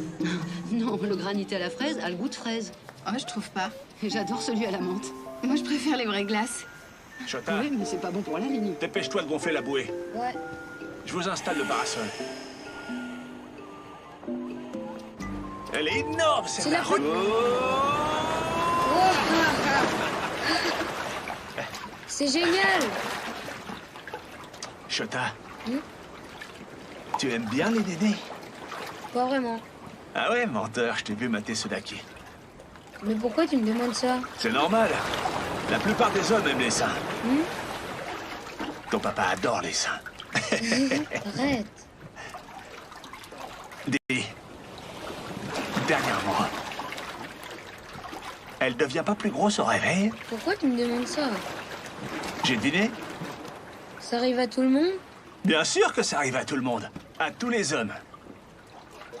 Non, le granité à la fraise a le goût de fraise. Oh, je trouve pas. Et j'adore celui à la menthe. Moi, je préfère les vraies glaces. Chota, Oui, mais c'est pas bon pour la ligne. dépêche-toi de gonfler la bouée. Ouais. Je vous installe le parasol. Elle est énorme, C'est cette la daronne. C'est génial. Chota, tu aimes bien les nénés? Pas vraiment. Ah ouais, menteur, je t'ai vu mater Sudaki. Mais pourquoi tu me demandes ça? C'est normal. La plupart des hommes aiment les seins. Ton papa adore les seins. Arrête. Dernièrement, elle devient pas plus grosse au réveil? Pourquoi tu me demandes ça? J'ai deviné? Ça arrive à tout le monde? Bien sûr que ça arrive à tout le monde. À tous les hommes.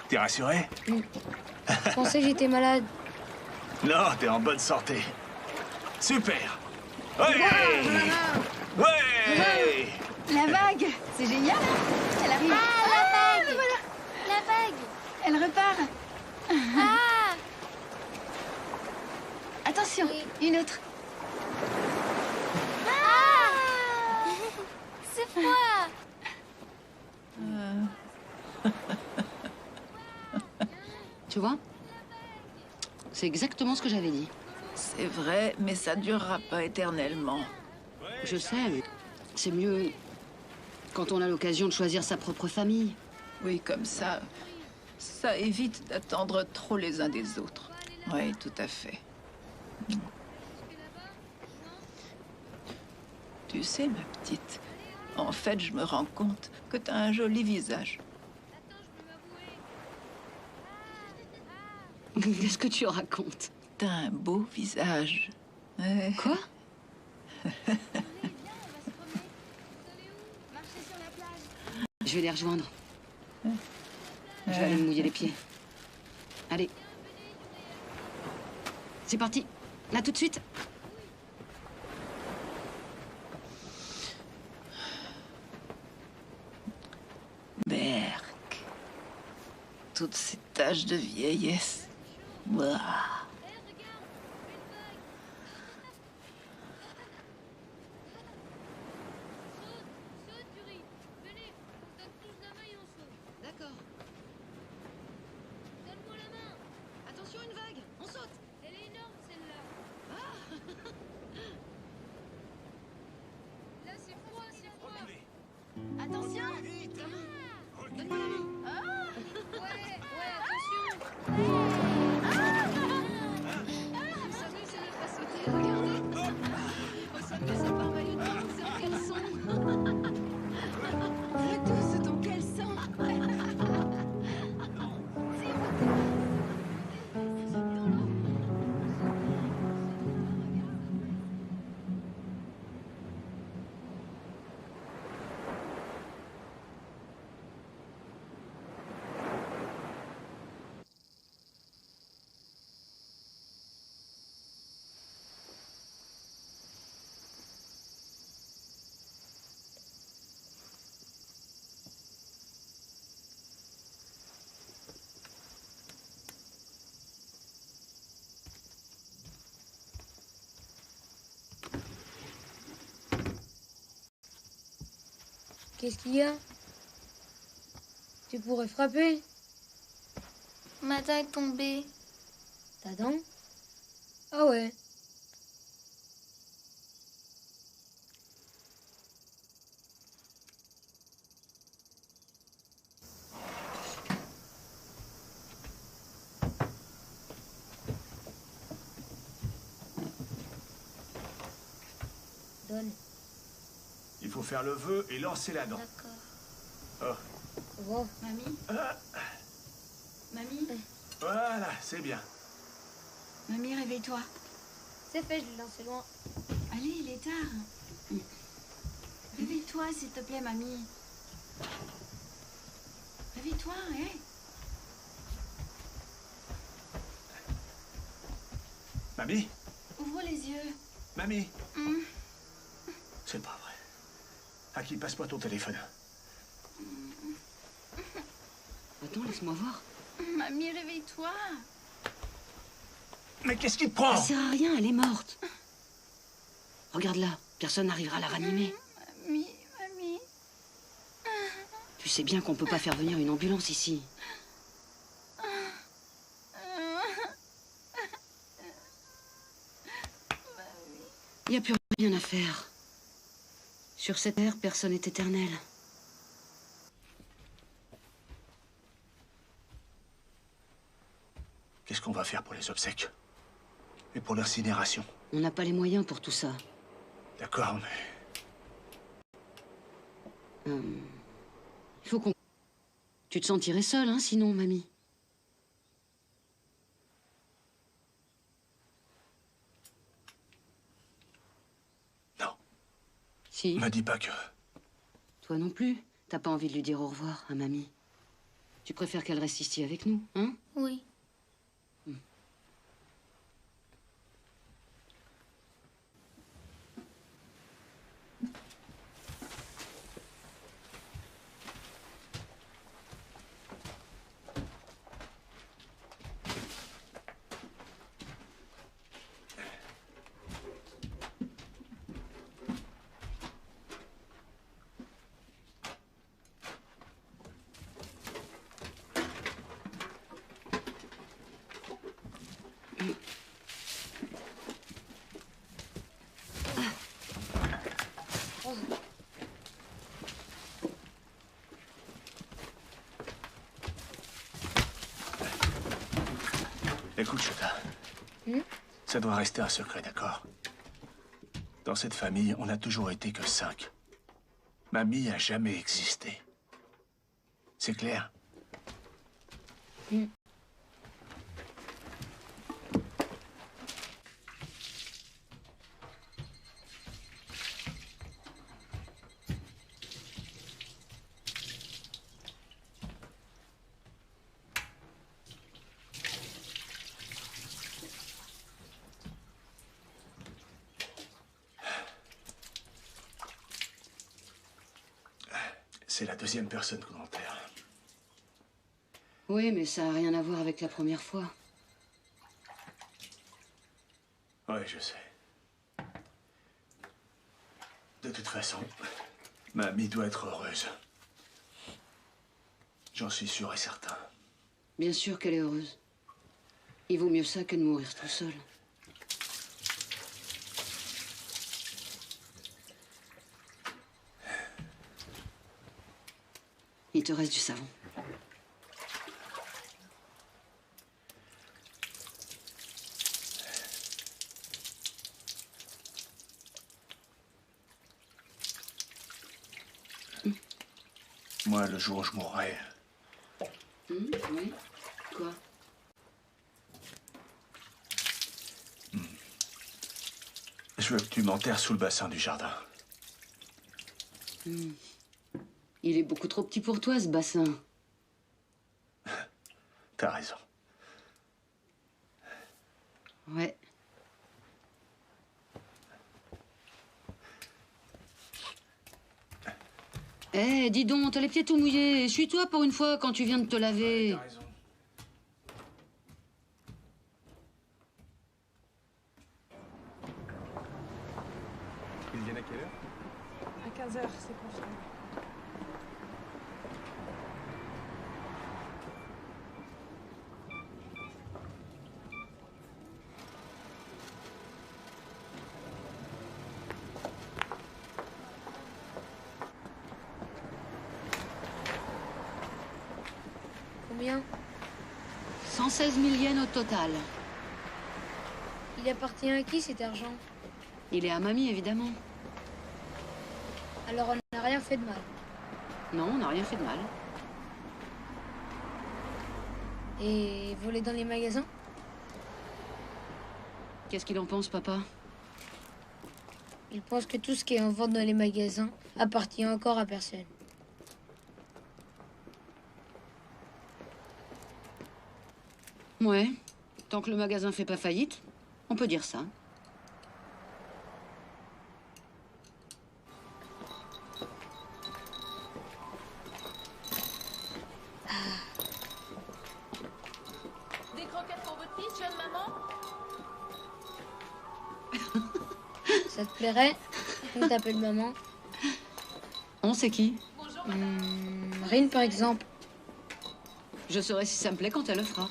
T'es rassuré? Je pensais que j'étais malade. Non, t'es en bonne santé. Super. Ouais! Ouais! La vague, c'est génial, hein? Elle arrive. Ah, la vague. Voilà. La vague. Elle repart. Ah. Attention, une autre. Ah. C'est froid. Tu vois? C'est exactement ce que j'avais dit. C'est vrai, mais ça durera pas éternellement. Je sais, mais c'est mieux quand on a l'occasion de choisir sa propre famille. Oui, comme ça, ça évite d'attendre trop les uns des autres. Oui, tout à fait. Tu sais, ma petite, en fait, je me rends compte que t'as un joli visage. Qu'est-ce que tu racontes? T'as un beau visage. Ouais. Quoi? Je vais les rejoindre. Je vais aller me mouiller les pieds. Allez. C'est parti. Là, tout de suite. Berk. Toutes ces taches de vieillesse. Bah. D'accord. Donne-moi la main. Attention, une vague. On saute. Elle est énorme, celle-là. Ah. Là, c'est froid, c'est froid. Attention. Donne-moi la main. Ah. Ouais, attention. Vous savez, ça n'a pas sauté. Regardez. Au sommet, ça part maillot de bain. C'est en caleçon. Tous sont en caleçon. Qu'est-ce qu'il y a? Tu pourrais frapper. Ma dent est tombée. Ta dent? Ah ouais. Donne. Il faut faire le vœu et lancer la dent. D'accord. Oh. Mamie? Mamie? Voilà, c'est bien. Mamie, réveille-toi. C'est fait, je l'ai lancé loin. Allez, il est tard. Réveille-toi, s'il te plaît, mamie. Réveille-toi, hé. Mamie? Ouvre les yeux. Mamie? C'est pas vrai. Aki, passe-moi ton téléphone. Attends, laisse-moi voir. Mamie, réveille-toi. Mais qu'est-ce qui te prend? Ça sert à rien, elle est morte. Regarde-la, personne n'arrivera à la ranimer. Mamie. Tu sais bien qu'on peut pas faire venir une ambulance ici. Il n'y a plus rien à faire. Sur cette terre, personne n'est éternel. Qu'est-ce qu'on va faire pour les obsèques? Et pour l'incinération? On n'a pas les moyens pour tout ça. D'accord, mais... Il faut qu'on... Tu te sentirais seule, hein, sinon, mamie. Non. Si. Me dis pas que... Toi non plus. T'as pas envie de lui dire au revoir à mamie. Tu préfères qu'elle reste ici avec nous, hein? Oui. Écoute, Chota. Ça doit rester un secret, d'accord? Dans cette famille, on n'a toujours été que 5. Mamie a jamais existé. C'est clair? C'est la deuxième personne qu'on enterre. Oui, mais ça n'a rien à voir avec la première fois. Ouais, je sais. De toute façon, mamie doit être heureuse. J'en suis sûr et certain. Bien sûr qu'elle est heureuse. Il vaut mieux ça que de mourir tout seul. Il te reste du savon. Moi, le jour où je mourrai, Oui. Quoi? je veux que tu m'enterres sous le bassin du jardin. Il est beaucoup trop petit pour toi, ce bassin. T'as raison. Ouais. Eh, dis donc, t'as les pieds tout mouillés. Suis-toi pour une fois quand tu viens de te laver. T'as raison. Ils viennent à quelle heure? À 15h, c'est confirmé. Combien? 116 000 yens au total. Il appartient à qui cet argent? Il est à mamie, évidemment. Alors on n'a rien fait de mal. Non, on n'a rien fait de mal. Et voler dans les magasins? Qu'est-ce qu'il en pense, papa? Il pense que tout ce qui est en vente dans les magasins appartient encore à personne. Ouais. Tant que le magasin fait pas faillite, on peut dire ça. Des croquettes pour votre fils, jeune maman? Ça te plairait qu'on t'appelle maman? On sait qui? Rin, par exemple. Je saurai si ça me plaît quand elle le fera.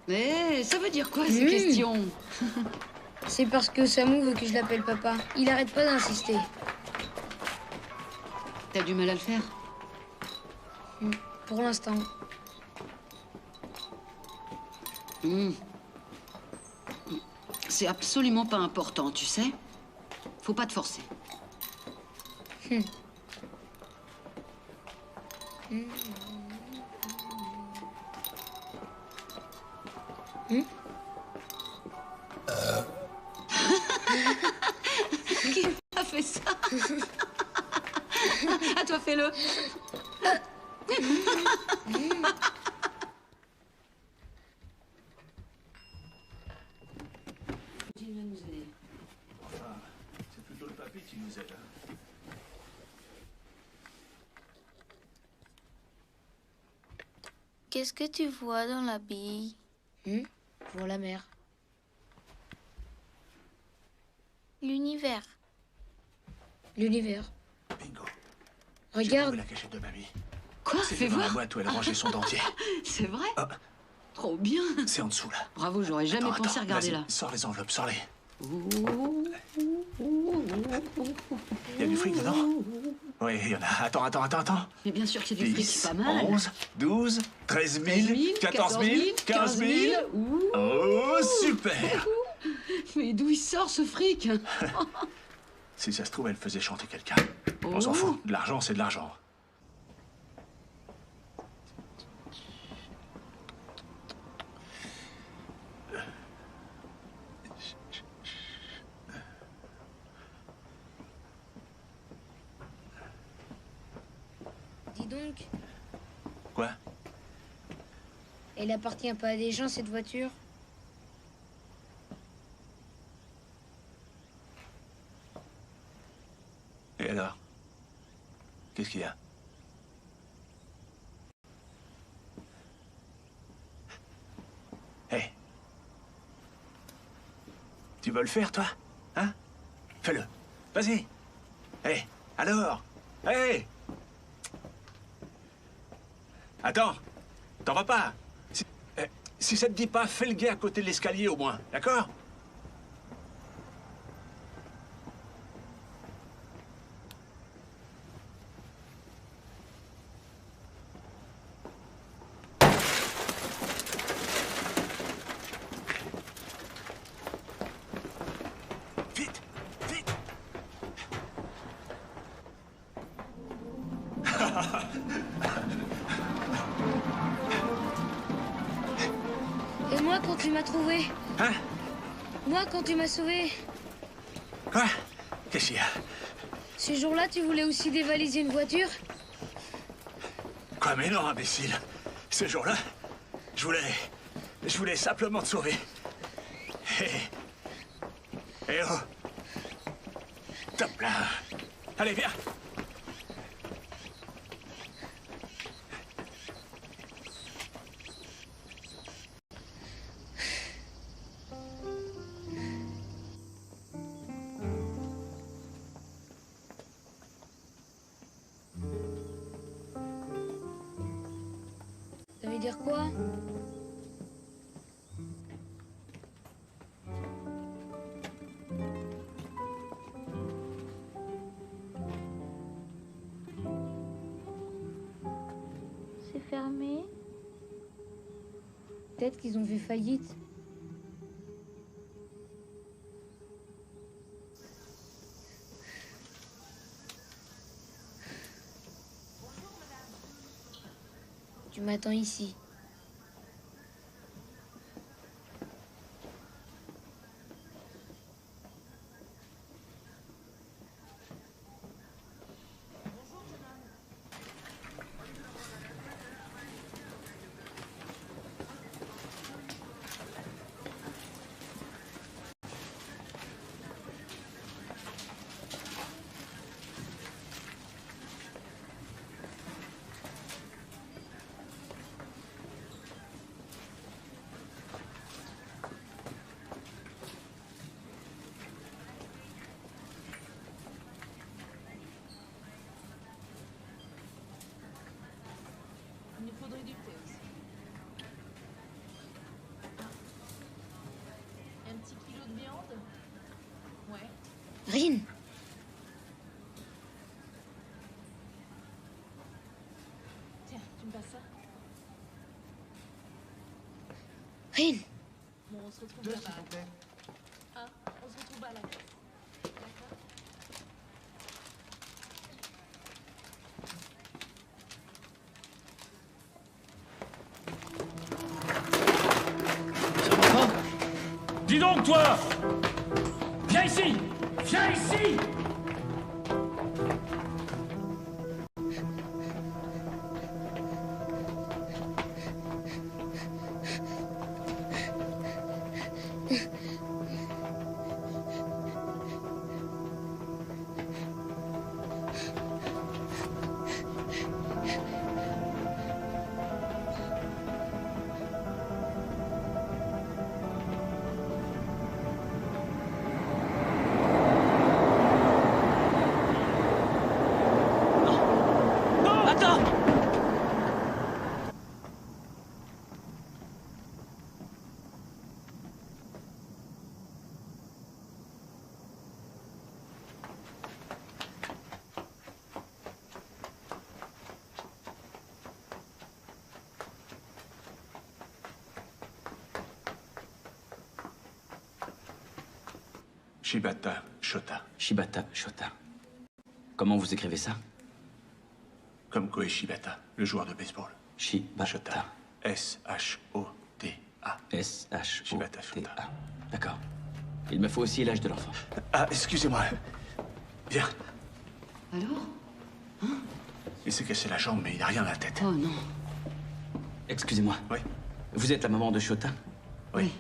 Mais ça veut dire quoi, ces questions? C'est parce que Samu veut que je l'appelle papa. Il arrête pas d'insister. T'as du mal à le faire? Pour l'instant. C'est absolument pas important, tu sais. Faut pas te forcer. Qui a fait ça? À toi, fais-le. Enfin, c'est plutôt le papy qui nous aide. Qu'est-ce que tu vois dans la bille? Pour la mer. L'univers. L'univers. Bingo. Regarde. J'ai trouvé la cachette de mamie. Quoi? C'est Fais devant la voir. boîte où elle rangeait son dentier. C'est vrai? Ah. Trop bien. C'est en dessous, là. Bravo, j'aurais jamais Attends, pensé regarder vas-y, là. Sors les enveloppes, sors-les. Il y a du fric dedans? Oui, il y en a. Attends. Mais bien sûr qu'il y a du fric, 10, pas mal. 11, 12, 13 000, 14 000, 15 000. Oh, super! Mais d'où il sort ce fric? Si ça se trouve, elle faisait chanter quelqu'un. On s'en fout. De l'argent, c'est de l'argent. Dis donc, Quoi? elle appartient pas à des gens, cette voiture? Et alors? Qu'est-ce qu'il y a? Hé. Tu veux le faire, toi? Hein? Fais-le. Vas-y. Hé, alors? Hé! Attends. T'en vas pas. Si ça te dit pas, fais le guet à côté de l'escalier, au moins. D'accord? Et moi, quand tu m'as trouvé? Hein? Moi, quand tu m'as sauvé? Quoi? Qu'est-ce qu'il y a? Ce jour-là, tu voulais aussi dévaliser une voiture? Quoi, mais non, imbécile. Ce jour-là, je voulais simplement te sauver. Eh oh! Top là! Allez, viens! Ça veut dire quoi? C'est fermé. Peut-être qu'ils ont fait faillite. Tu m'attends ici. Il nous faudrait du thé aussi. Un petit kilo de viande? Ouais. Rin! Tiens, tu me passes ça? Rin! Bon, on se retrouve là-bas. Hein? On se retrouve à la caisse. D'accord? Dis donc, toi! Viens ici! Viens ici! Shibata Shota. Shibata Shota. Comment vous écrivez ça? Comme Koei Shibata, le joueur de baseball. Shibata. Shota. S-H-O-T-A. S-H-O-T-A. D'accord. Il me faut aussi l'âge de l'enfant. Ah, excusez-moi. Viens. Alors? Il s'est cassé la jambe, mais il n'a rien à la tête. Oh non. Excusez-moi. Oui. Vous êtes la maman de Shota? Oui.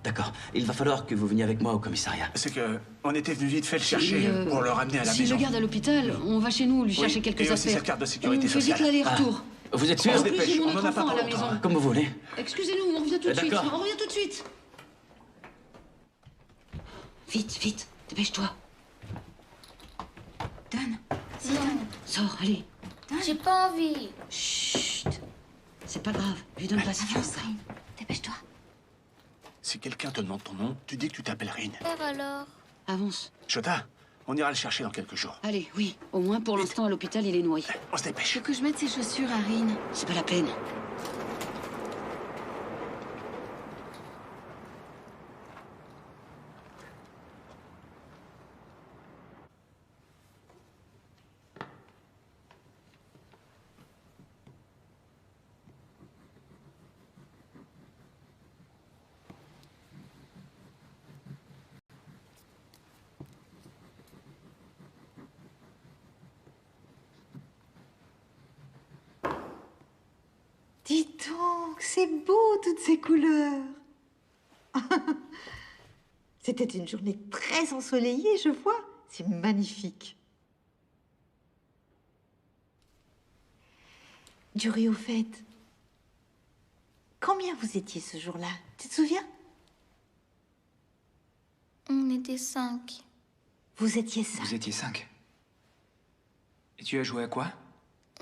D'accord. Il va falloir que vous veniez avec moi au commissariat. C'est que on était venu vite fait le chercher pour le ramener à la si maison. je le garde à l'hôpital, on va chez nous lui chercher quelques et aussi affaires. sa carte de sécurité on fait vite sociale. l'aller-retour. Vous êtes sûr? On se En plus, dépêche, j'ai mon on en autre a pas enfant pour à la longtemps. maison. Comme vous voulez. Excusez-nous, on revient tout de suite. D'accord. On revient tout de suite. Vite, vite, dépêche-toi. Donne. Sors, allez. J'ai pas envie. Chut. C'est pas grave, lui donne patience. Dépêche-toi. Si quelqu'un te demande ton nom, tu dis que tu t'appelles Rin. Père alors. Avance. Shota, on ira le chercher dans quelques jours. Allez, oui. Au moins, pour l'instant, à l'hôpital, il est noyé. On se dépêche. Faut que je mette ses chaussures à Rin. C'est pas la peine. Dis donc, c'est beau toutes ces couleurs. C'était une journée très ensoleillée, je vois. C'est magnifique. Jury, au fait, combien vous étiez ce jour-là? Tu te souviens? On était 5. Vous étiez 5. Vous étiez 5. Et tu as joué à quoi?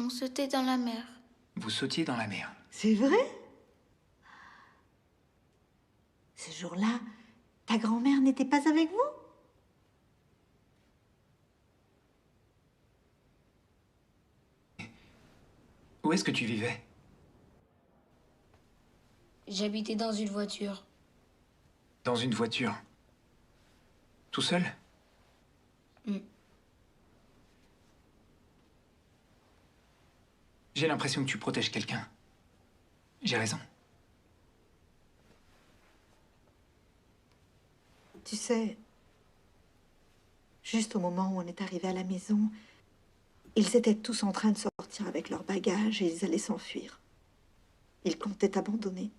On sautait dans la mer. Vous sautiez dans la mer. C'est vrai? Ce jour-là, ta grand-mère n'était pas avec vous? Où est-ce que tu vivais? J'habitais dans une voiture. Dans une voiture. Tout seul? J'ai l'impression que tu protèges quelqu'un. J'ai raison. Tu sais, juste au moment où on est arrivé à la maison, ils étaient tous en train de sortir avec leurs bagages et ils allaient s'enfuir. Ils comptaient abandonner.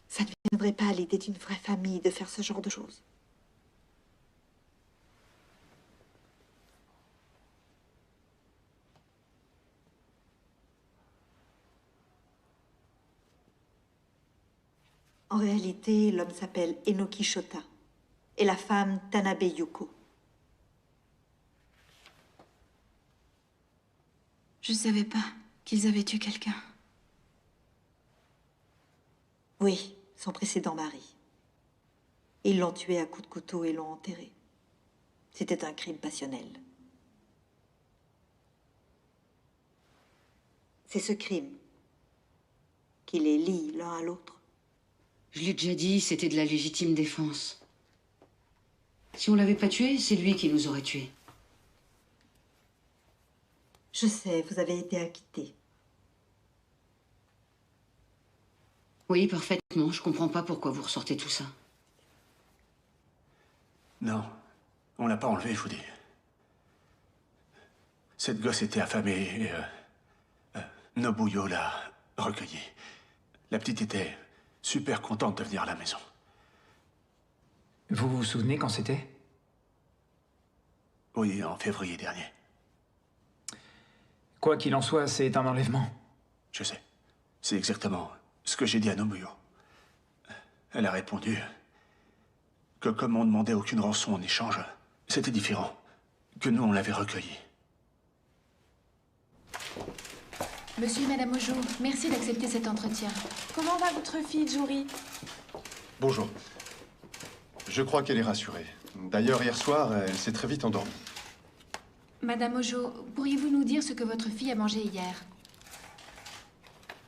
Ça ne viendrait pas à l'idée d'une vraie famille de faire ce genre de choses. En réalité, l'homme s'appelle Enoki Shota et la femme Tanabe Yuko. Je savais pas qu'ils avaient tué quelqu'un. Oui, son précédent mari. Ils l'ont tué à coups de couteau et l'ont enterré. C'était un crime passionnel. C'est ce crime qui les lie l'un à l'autre. Je l'ai déjà dit, c'était de la légitime défense. Si on l'avait pas tué, c'est lui qui nous aurait tués. Je sais, vous avez été acquitté. Oui, parfaitement. Je comprends pas pourquoi vous ressortez tout ça. Non, on l'a pas enlevé, je vous dis. Cette gosse était affamée et Nobuyo l'a recueillie. La petite était super contente de venir à la maison. Vous vous souvenez quand c'était? Oui, en février dernier. Quoi qu'il en soit, c'est un enlèvement. Je sais. C'est exactement ce que j'ai dit à Nobuyo. Elle a répondu que comme on ne demandait aucune rançon en échange, c'était différent. Que nous, on l'avait recueillie. Monsieur et Madame Ojo, merci d'accepter cet entretien. Comment va votre fille, Jury? Bonjour. Je crois qu'elle est rassurée. D'ailleurs, hier soir, elle s'est très vite endormie. Madame Ojo, pourriez-vous nous dire ce que votre fille a mangé hier?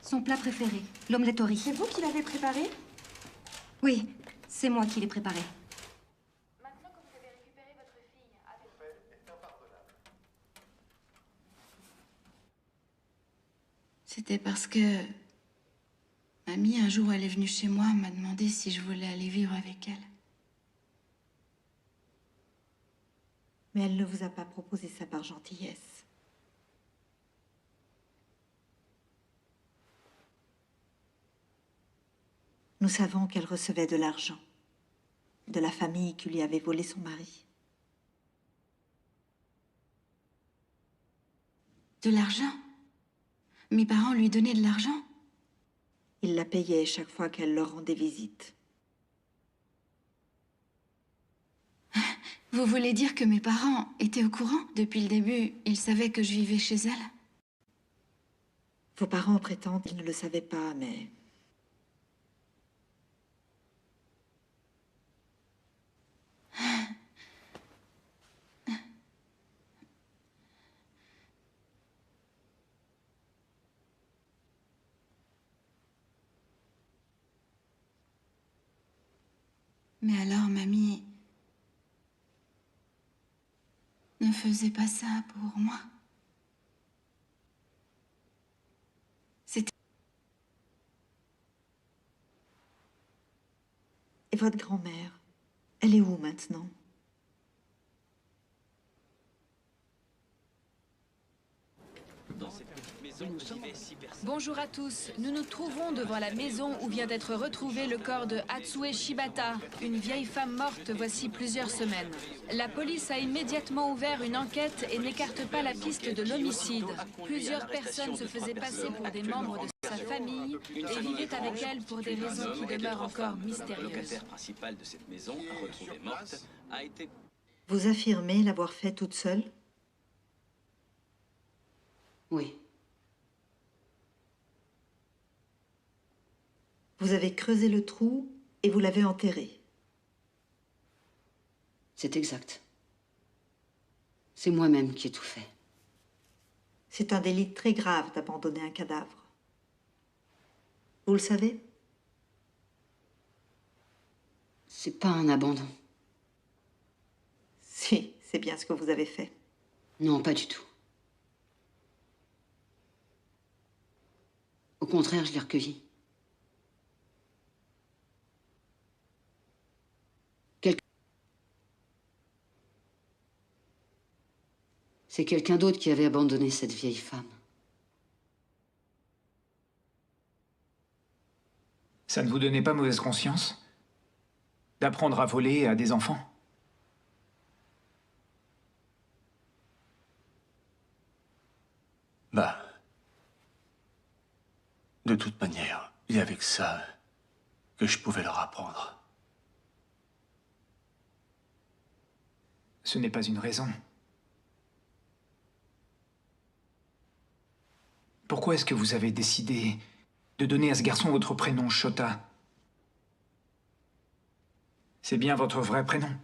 Son plat préféré, l'omelette au riz. C'est vous qui l'avez préparé? Oui, c'est moi qui l'ai préparé. Maintenant que vous avez récupéré votre fille, C'était parce que mamie, un jour, elle est venue chez moi, m'a demandé si je voulais aller vivre avec elle. Mais elle ne vous a pas proposé ça par gentillesse. Nous savons qu'elle recevait de l'argent de la famille qui lui avait volé son mari. De l'argent? Mes parents lui donnaient de l'argent? Il la payait chaque fois qu'elle leur rendait visite. Vous voulez dire que mes parents étaient au courant? Depuis le début, ils savaient que je vivais chez elle? Vos parents prétendent qu'ils ne le savaient pas, mais... Mais alors, mamie ne faisait pas ça pour moi. C'était... Et votre grand-mère, elle est où maintenant? Bonjour à tous. Nous nous trouvons devant la maison où vient d'être retrouvé le corps de Hatsue Shibata, une vieille femme morte voici plusieurs semaines. La police a immédiatement ouvert une enquête et n'écarte pas la piste de l'homicide. Plusieurs personnes se faisaient passer pour des membres de sa famille et vivaient avec elle pour des raisons qui demeurent encore mystérieuses. Le locataire principal de cette maison, retrouvée morte, a été... Vous affirmez l'avoir fait toute seule? Oui. Vous avez creusé le trou et vous l'avez enterré. C'est exact. C'est moi-même qui ai tout fait. C'est un délit très grave d'abandonner un cadavre. Vous le savez? C'est pas un abandon. Si, c'est bien ce que vous avez fait. Non, pas du tout. Au contraire, je l'ai recueilli. C'est quelqu'un d'autre qui avait abandonné cette vieille femme. Ça ne vous donnait pas mauvaise conscience d'apprendre à voler à des enfants? Bah... De toute manière, il y avait que ça que je pouvais leur apprendre. Ce n'est pas une raison. Pourquoi est-ce que vous avez décidé de donner à ce garçon votre prénom, Shota? C'est bien votre vrai prénom.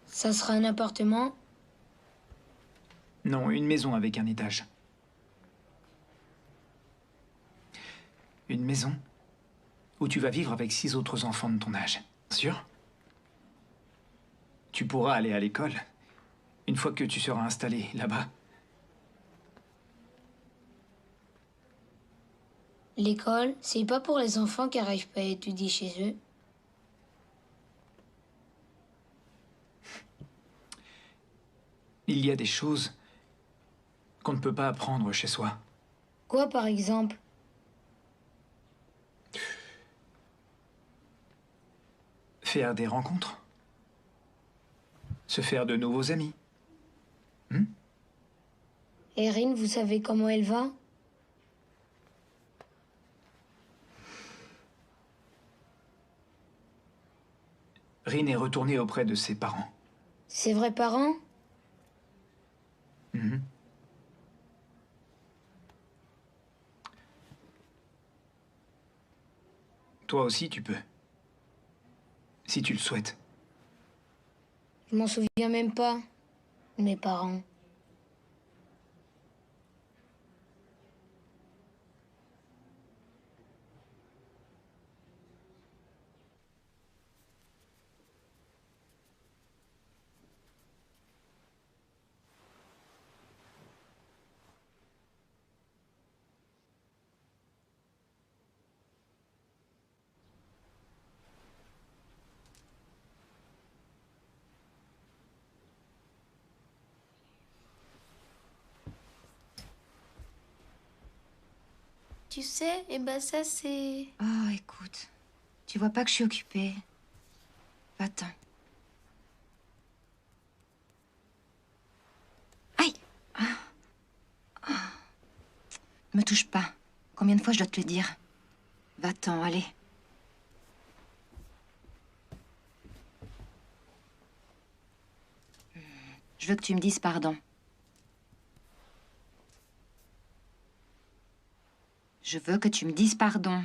Ça sera un appartement? Non, une maison avec un étage. Une maison où tu vas vivre avec 6 autres enfants de ton âge. Sûr? Tu pourras aller à l'école une fois que tu seras installé là-bas. L'école, c'est pas pour les enfants qui n'arrivent pas à étudier chez eux. Il y a des choses qu'on ne peut pas apprendre chez soi. Quoi, par exemple? Faire des rencontres. Se faire de nouveaux amis. Erin, vous savez comment elle va? Rin est retournée auprès de ses parents. Ses vrais parents? Toi aussi, tu peux. Si tu le souhaites. Je m'en souviens même pas. Mes parents. Tu sais, eh ben ça c'est... Oh, écoute, tu vois pas que je suis occupée. Va-t'en. Aïe! Me touche pas. Combien de fois je dois te le dire? Va-t'en, allez. Je veux que tu me dises pardon. Je veux que tu me dises pardon.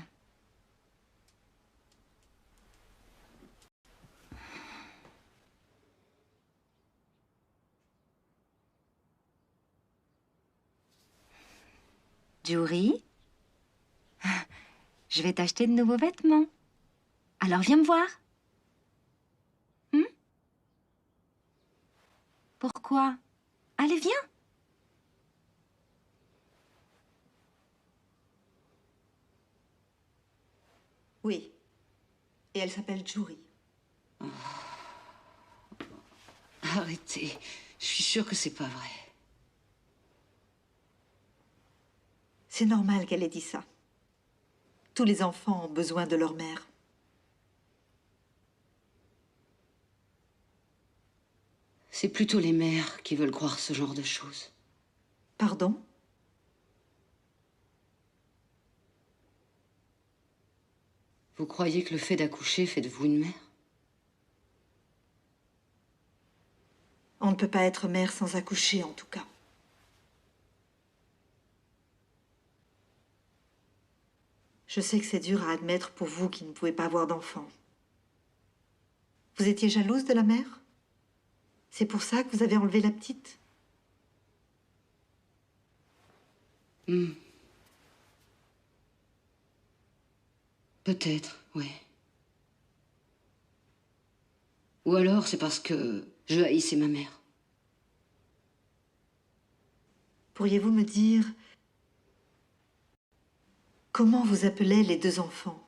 Jury, je vais t'acheter de nouveaux vêtements. Alors viens me voir. Pourquoi? Allez, viens. Oui. Et elle s'appelle Jury. Arrêtez. Je suis sûre que c'est pas vrai. C'est normal qu'elle ait dit ça. Tous les enfants ont besoin de leur mère. C'est plutôt les mères qui veulent croire ce genre de choses. Pardon? Vous croyez que le fait d'accoucher fait de vous une mère? On ne peut pas être mère sans accoucher, en tout cas. Je sais que c'est dur à admettre pour vous qui ne pouvez pas avoir d'enfant. Vous étiez jalouse de la mère? C'est pour ça que vous avez enlevé la petite? Peut-être, oui. Ou alors c'est parce que je haïssais ma mère. Pourriez-vous me dire comment vous appelez les deux enfants?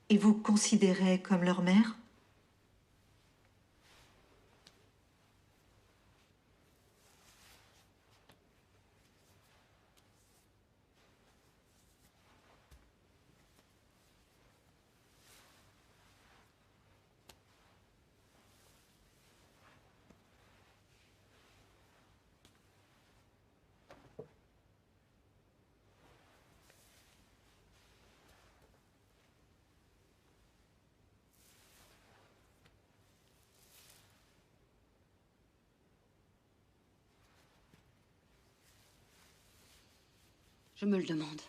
Ils vous considéraient comme leur mère? Je me le demande.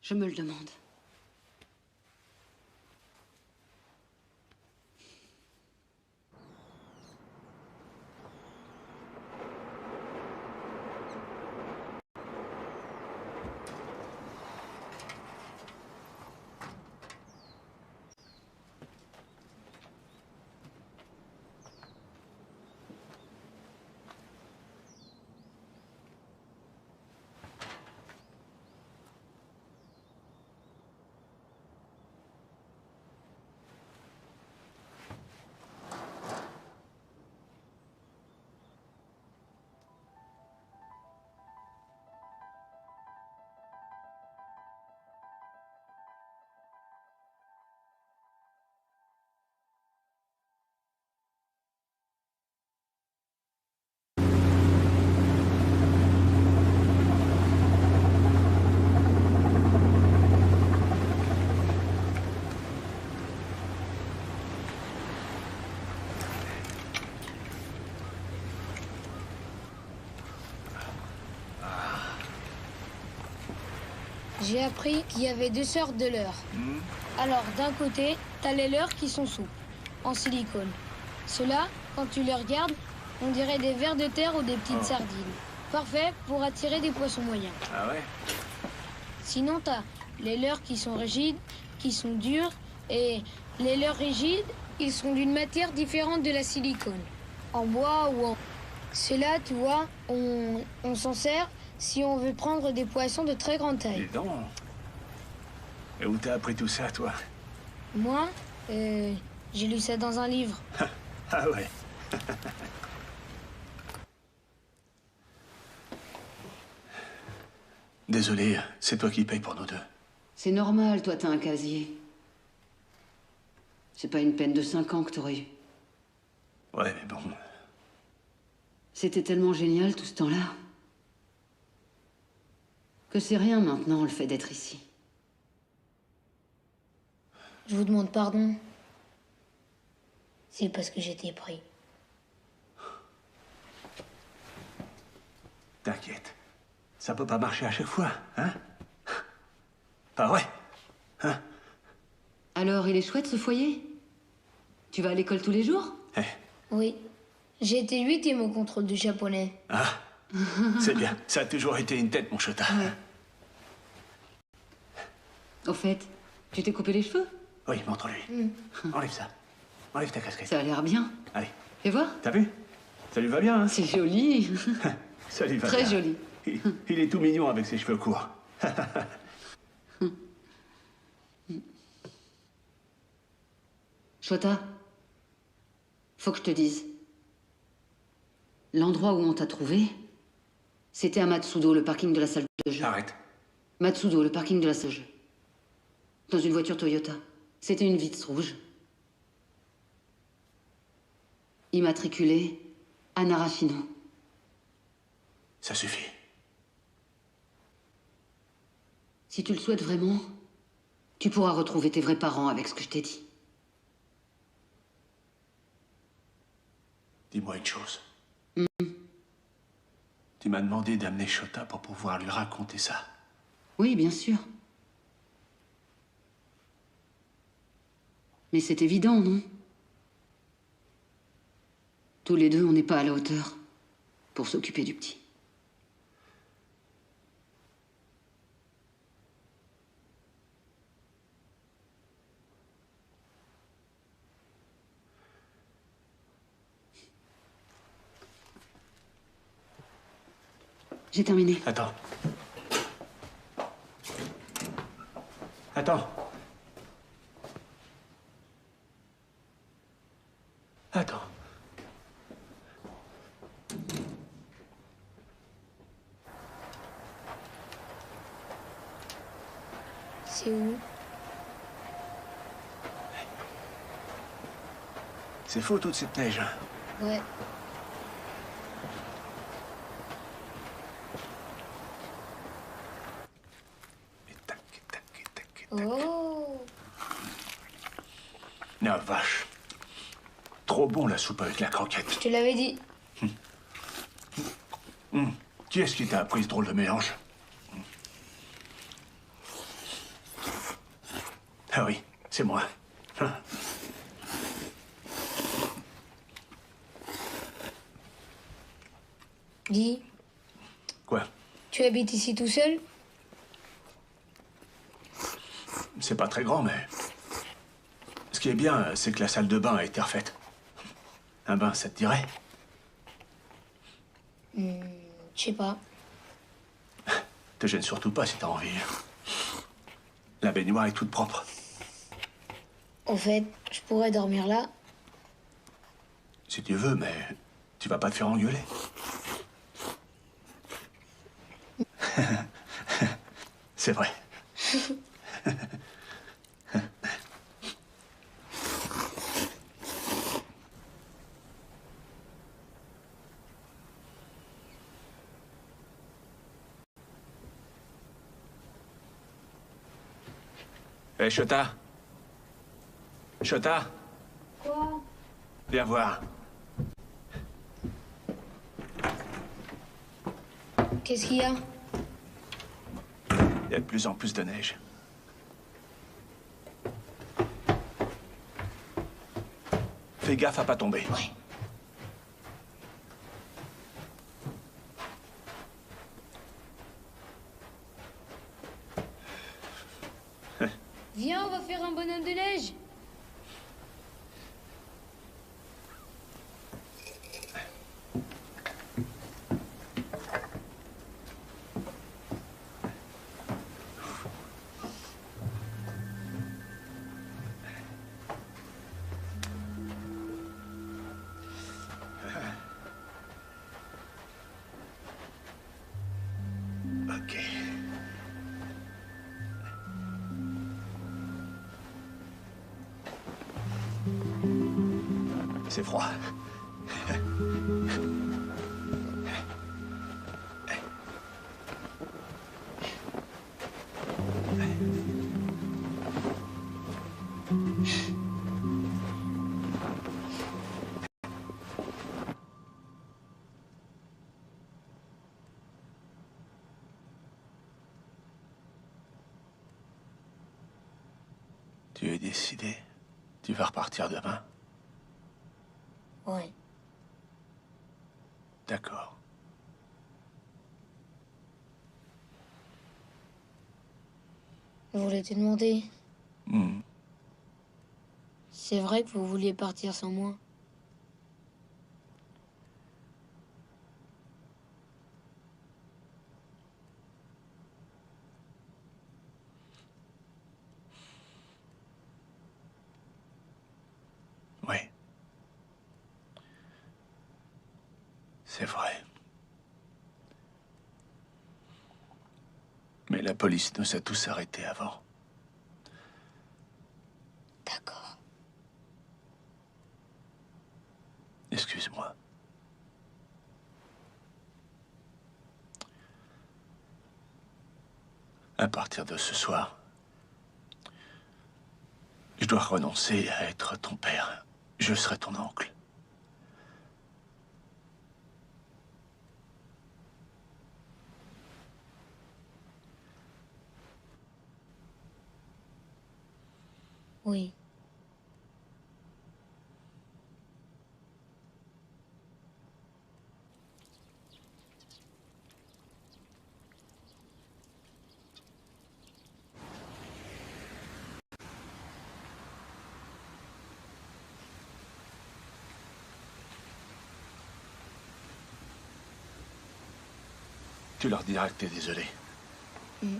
Je me le demande. J'ai appris qu'il y avait deux sortes de leurres. Alors, d'un côté, t'as les leurres qui sont souples, en silicone. Ceux-là, quand tu les regardes, on dirait des vers de terre ou des petites sardines. Parfait pour attirer des poissons moyens. Ah ouais? Sinon, t'as les leurres qui sont rigides, qui sont durs et Les leurres rigides, ils sont d'une matière différente de la silicone. En bois ou en... Ceux-là, tu vois, on s'en sert si on veut prendre des poissons de très grande taille. Dis donc. Et où t'as appris tout ça, toi? Moi, j'ai lu ça dans un livre. Ah ouais. Désolé, c'est toi qui payes pour nous deux. C'est normal, toi, t'as un casier. C'est pas une peine de 5 ans que t'aurais eu. Ouais, mais bon. C'était tellement génial tout ce temps-là. Que c'est rien maintenant, le fait d'être ici. Je vous demande pardon. C'est parce que j'étais pris. T'inquiète. Ça peut pas marcher à chaque fois, hein? Pas vrai? Hein? Alors, il est chouette, ce foyer? Tu vas à l'école tous les jours? Oui. J'ai été 8e au contrôle du japonais. Ah, c'est bien. Ça a toujours été une tête, mon Shota. Ouais. Au fait, tu t'es coupé les cheveux? Oui, montre-lui. Enlève ça. Enlève ta casquette. Ça a l'air bien. Allez. Fais voir. T'as vu? Ça lui va bien, hein? C'est joli. Ça lui va Très bien. joli. Il est tout mignon avec ses cheveux courts. Shota, faut que je te dise. L'endroit où on t'a trouvé, c'était à Matsudo, le parking de la salle de jeu. Arrête. Matsudo, le parking de la salle de jeu. Dans une voiture Toyota. C'était une Vitz rouge. Immatriculée à Narashino. Ça suffit. Si tu le souhaites vraiment, tu pourras retrouver tes vrais parents avec ce que je t'ai dit. Dis-moi une chose. Tu m'as demandé d'amener Shota pour pouvoir lui raconter ça. Oui, bien sûr. Mais c'est évident, non? Tous les deux, on n'est pas à la hauteur pour s'occuper du petit. J'ai terminé. Attends. Attends. Attends. C'est où? C'est faux toute cette neige. Ouais. Oh! La vache. Trop bon la soupe avec la croquette. Je te l'avais dit. Qui est-ce qui t'a appris ce drôle de mélange? Ah oui, c'est moi. Guy. Quoi? Tu habites ici tout seul? C'est pas très grand, mais... Ce qui est bien, c'est que la salle de bain a été refaite. Un bain, ça te dirait? Je sais pas. Te gêne surtout pas si t'as envie. La baignoire est toute propre. Au fait, je pourrais dormir là. Si tu veux, mais tu vas pas te faire engueuler. C'est vrai. Hé, Shota. Shota. Quoi? Viens voir. Qu'est-ce qu'il y a? Il y a de plus en plus de neige. Fais gaffe à pas tomber. Ouais. Viens, on va faire un bonhomme de neige. C'est froid. Tu es décidé? Tu vas repartir demain? Ouais. D'accord. Je voulais te demander, Hmm. c'est vrai que vous vouliez partir sans moi? Oui. C'est vrai. Mais la police nous a tous arrêtés avant. D'accord. Excuse-moi. À partir de ce soir, je dois renoncer à être ton père. Je serai ton oncle. Oui. Tu leur diras que t'es désolé. Mm.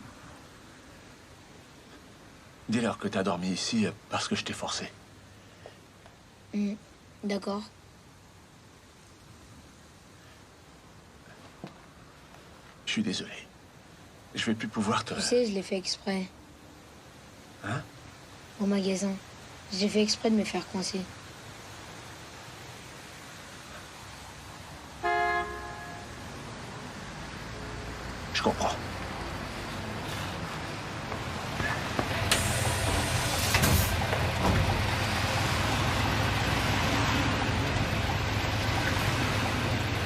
Dis-leur que t'as dormi ici parce que je t'ai forcé. Mm. D'accord. Je suis désolé. Je vais plus pouvoir te... Tu sais, je l'ai fait exprès. Hein? Au magasin. J'ai fait exprès de me faire coincer. Je comprends.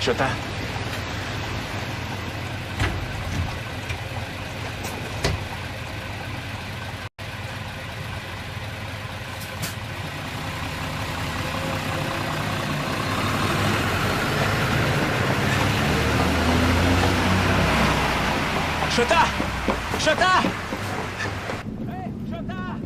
Chota. Chota! Chota! Hey, Chota!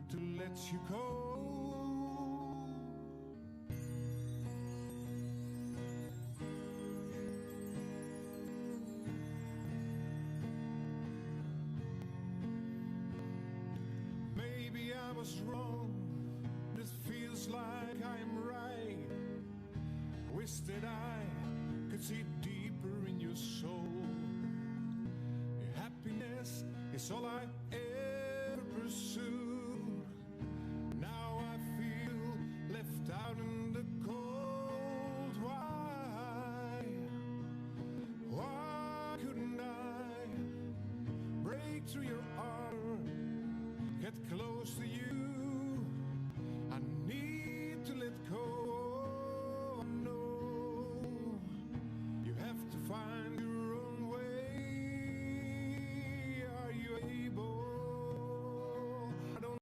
To let you go. Maybe I was wrong, this feels like I'm right. Wish that I could see deeper in your soul. Your happiness is all I ever